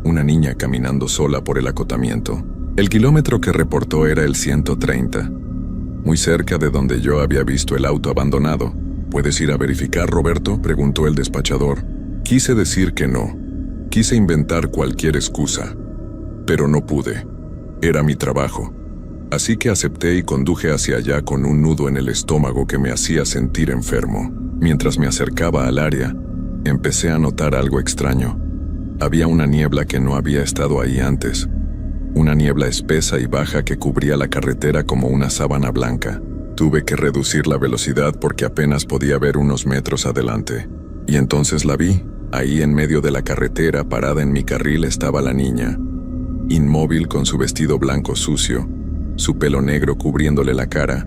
Una niña caminando sola por el acotamiento. El kilómetro que reportó era el 130, muy cerca de donde yo había visto el auto abandonado. ¿Puedes ir a verificar, Roberto?, preguntó el despachador. Quise decir que no. Quise inventar cualquier excusa, pero no pude. Era mi trabajo. Así que acepté y conduje hacia allá con un nudo en el estómago que me hacía sentir enfermo. Mientras me acercaba al área, empecé a notar algo extraño. Había una niebla que no había estado ahí antes. una niebla espesa y baja que cubría la carretera como una sábana blanca. Tuve que reducir la velocidad porque apenas podía ver unos metros adelante. Y entonces la vi. Ahí en medio de la carretera, parada en mi carril, estaba la niña, inmóvil con su vestido blanco sucio, su pelo negro cubriéndole la cara,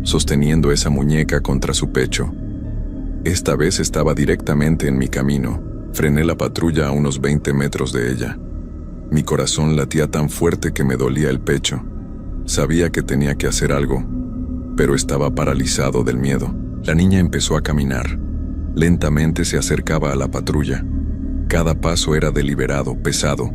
sosteniendo esa muñeca contra su pecho. Esta vez estaba directamente en mi camino. Frené la patrulla a unos 20 metros de ella. Mi corazón latía tan fuerte que me dolía el pecho. Sabía que tenía que hacer algo, pero estaba paralizado del miedo. La niña empezó a caminar. Lentamente se acercaba a la patrulla. Cada paso era deliberado, pesado.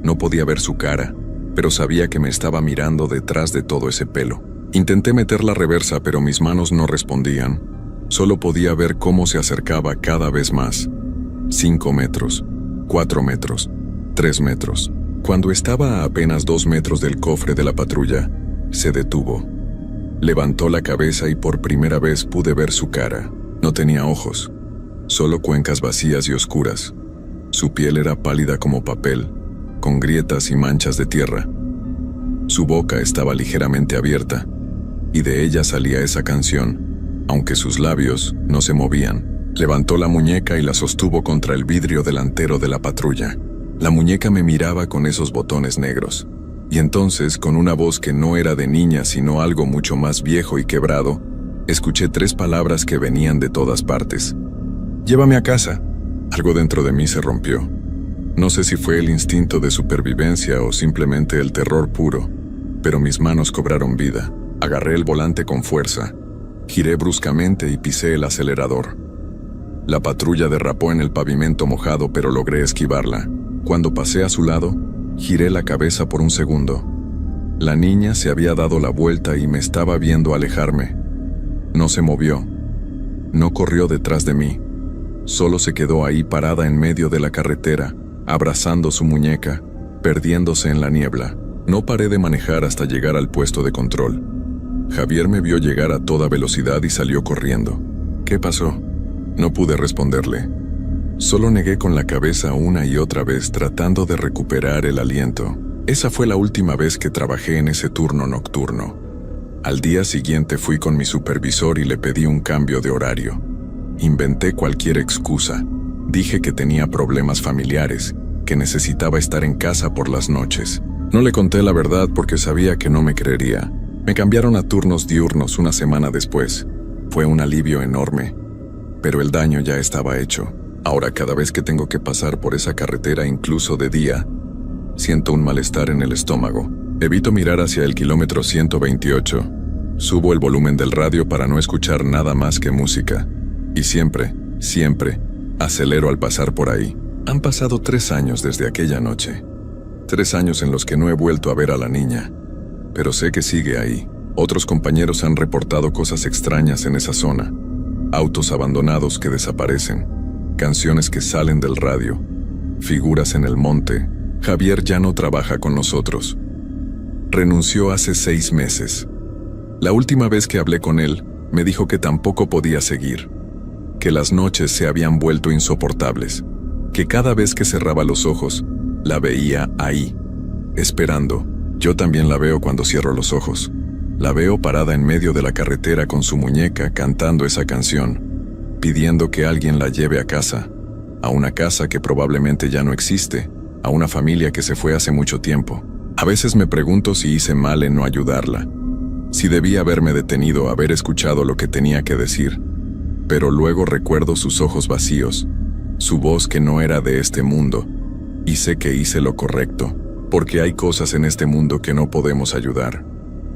No podía ver su cara, pero sabía que me estaba mirando detrás de todo ese pelo. Intenté meter la reversa, pero mis manos no respondían. Solo podía ver cómo se acercaba cada vez más. 5 metros, 4 metros, 3 metros. Cuando estaba a apenas 2 metros del cofre de la patrulla, se detuvo. Levantó la cabeza y por primera vez pude ver su cara. No tenía ojos, solo cuencas vacías y oscuras. Su piel era pálida como papel, con grietas y manchas de tierra. Su boca estaba ligeramente abierta, y de ella salía esa canción, aunque sus labios no se movían. Levantó la muñeca y la sostuvo contra el vidrio delantero de la patrulla. La muñeca me miraba con esos botones negros. Y entonces, con una voz que no era de niña sino algo mucho más viejo y quebrado, escuché 3 palabras que venían de todas partes. «Llévame a casa». Algo dentro de mí se rompió. No sé si fue el instinto de supervivencia o simplemente el terror puro, pero mis manos cobraron vida. Agarré el volante con fuerza, giré bruscamente y pisé el acelerador. La patrulla derrapó en el pavimento mojado, pero logré esquivarla. Cuando pasé a su lado, giré la cabeza por un segundo. La niña se había dado la vuelta y me estaba viendo alejarme. No se movió. No corrió detrás de mí. Solo se quedó ahí parada en medio de la carretera, abrazando su muñeca, perdiéndose en la niebla. No paré de manejar hasta llegar al puesto de control. Javier me vio llegar a toda velocidad y salió corriendo. ¿Qué pasó? No pude responderle. Solo negué con la cabeza una y otra vez, tratando de recuperar el aliento. Esa fue la última vez que trabajé en ese turno nocturno. Al día siguiente fui con mi supervisor y le pedí un cambio de horario. Inventé cualquier excusa. Dije que tenía problemas familiares, que necesitaba estar en casa por las noches. No le conté la verdad porque sabía que no me creería. Me cambiaron a turnos diurnos una semana después. Fue un alivio enorme, pero el daño ya estaba hecho. Ahora cada vez que tengo que pasar por esa carretera, incluso de día, siento un malestar en el estómago. Evito mirar hacia el kilómetro 128. Subo el volumen del radio para no escuchar nada más que música. Y siempre, acelero al pasar por ahí. Han pasado 3 años desde aquella noche. 3 años en los que no he vuelto a ver a la niña. Pero sé que sigue ahí. Otros compañeros han reportado cosas extrañas en esa zona. Autos abandonados que desaparecen. Canciones que salen del radio. Figuras en el monte. Javier ya no trabaja con nosotros. Renunció hace 6 meses. La última vez que hablé con él, me dijo que tampoco podía seguir. Que las noches se habían vuelto insoportables. Que cada vez que cerraba los ojos, la veía ahí, esperando. Yo también la veo cuando cierro los ojos. La veo parada en medio de la carretera con su muñeca cantando esa canción, pidiendo que alguien la lleve a casa, a una casa que probablemente ya no existe, a una familia que se fue hace mucho tiempo. A veces me pregunto si hice mal en no ayudarla, si debí haberme detenido, haber escuchado lo que tenía que decir. Pero luego recuerdo sus ojos vacíos, su voz que no era de este mundo, y sé que hice lo correcto, porque hay cosas en este mundo que no podemos ayudar.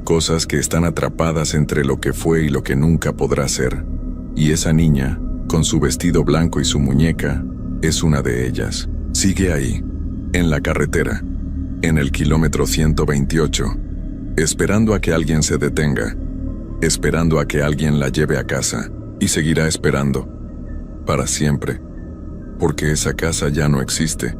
Cosas que están atrapadas entre lo que fue y lo que nunca podrá ser. Y esa niña, con su vestido blanco y su muñeca, es una de ellas. Sigue ahí, en la carretera, en el kilómetro 128, esperando a que alguien se detenga, esperando a que alguien la lleve a casa, y seguirá esperando, para siempre, porque esa casa ya no existe,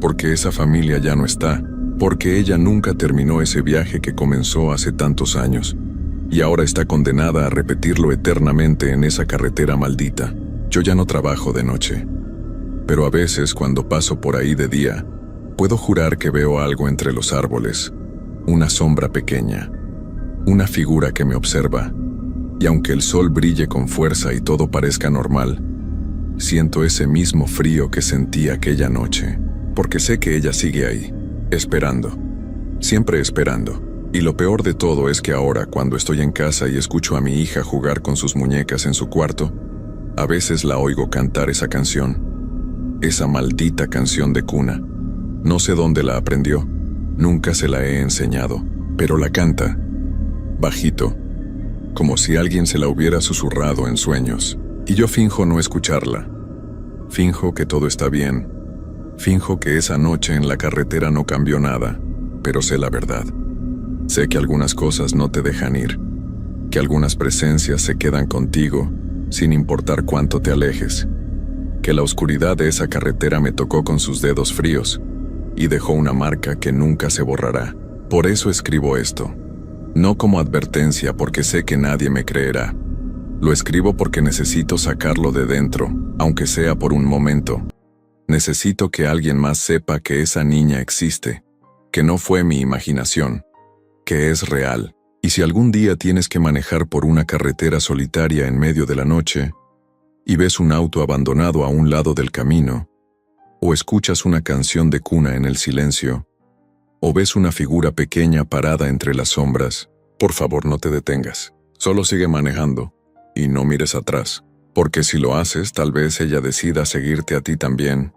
porque esa familia ya no está, porque ella nunca terminó ese viaje que comenzó hace tantos años, y ahora está condenada a repetirlo eternamente en esa carretera maldita. Yo ya no trabajo de noche, pero a veces cuando paso por ahí de día, Puedo jurar que veo algo entre los árboles, una sombra pequeña, una figura que me observa, y aunque el sol brille con fuerza y todo parezca normal, siento ese mismo frío que sentí aquella noche, porque sé que ella sigue ahí, esperando, siempre esperando. Y lo peor de todo es que ahora, cuando estoy en casa y escucho a mi hija jugar con sus muñecas en su cuarto, a veces la oigo cantar esa canción, esa maldita canción de cuna. No sé dónde la aprendió, nunca se la he enseñado, pero la canta, bajito, como si alguien se la hubiera susurrado en sueños. Y yo finjo no escucharla. Finjo que todo está bien. Finjo que esa noche en la carretera no cambió nada, pero sé la verdad. Sé que algunas cosas no te dejan ir, que algunas presencias se quedan contigo, sin importar cuánto te alejes, que la oscuridad de esa carretera me tocó con sus dedos fríos y dejó una marca que nunca se borrará. Por eso escribo esto, no como advertencia porque sé que nadie me creerá. Lo escribo porque necesito sacarlo de dentro, aunque sea por un momento. Necesito que alguien más sepa que esa niña existe, que no fue mi imaginación, que es real. Y si algún día tienes que manejar por una carretera solitaria en medio de la noche, y ves un auto abandonado a un lado del camino, o escuchas una canción de cuna en el silencio, o ves una figura pequeña parada entre las sombras, por favor no te detengas. Solo sigue manejando, y no mires atrás, porque si lo haces tal vez ella decida seguirte a ti también,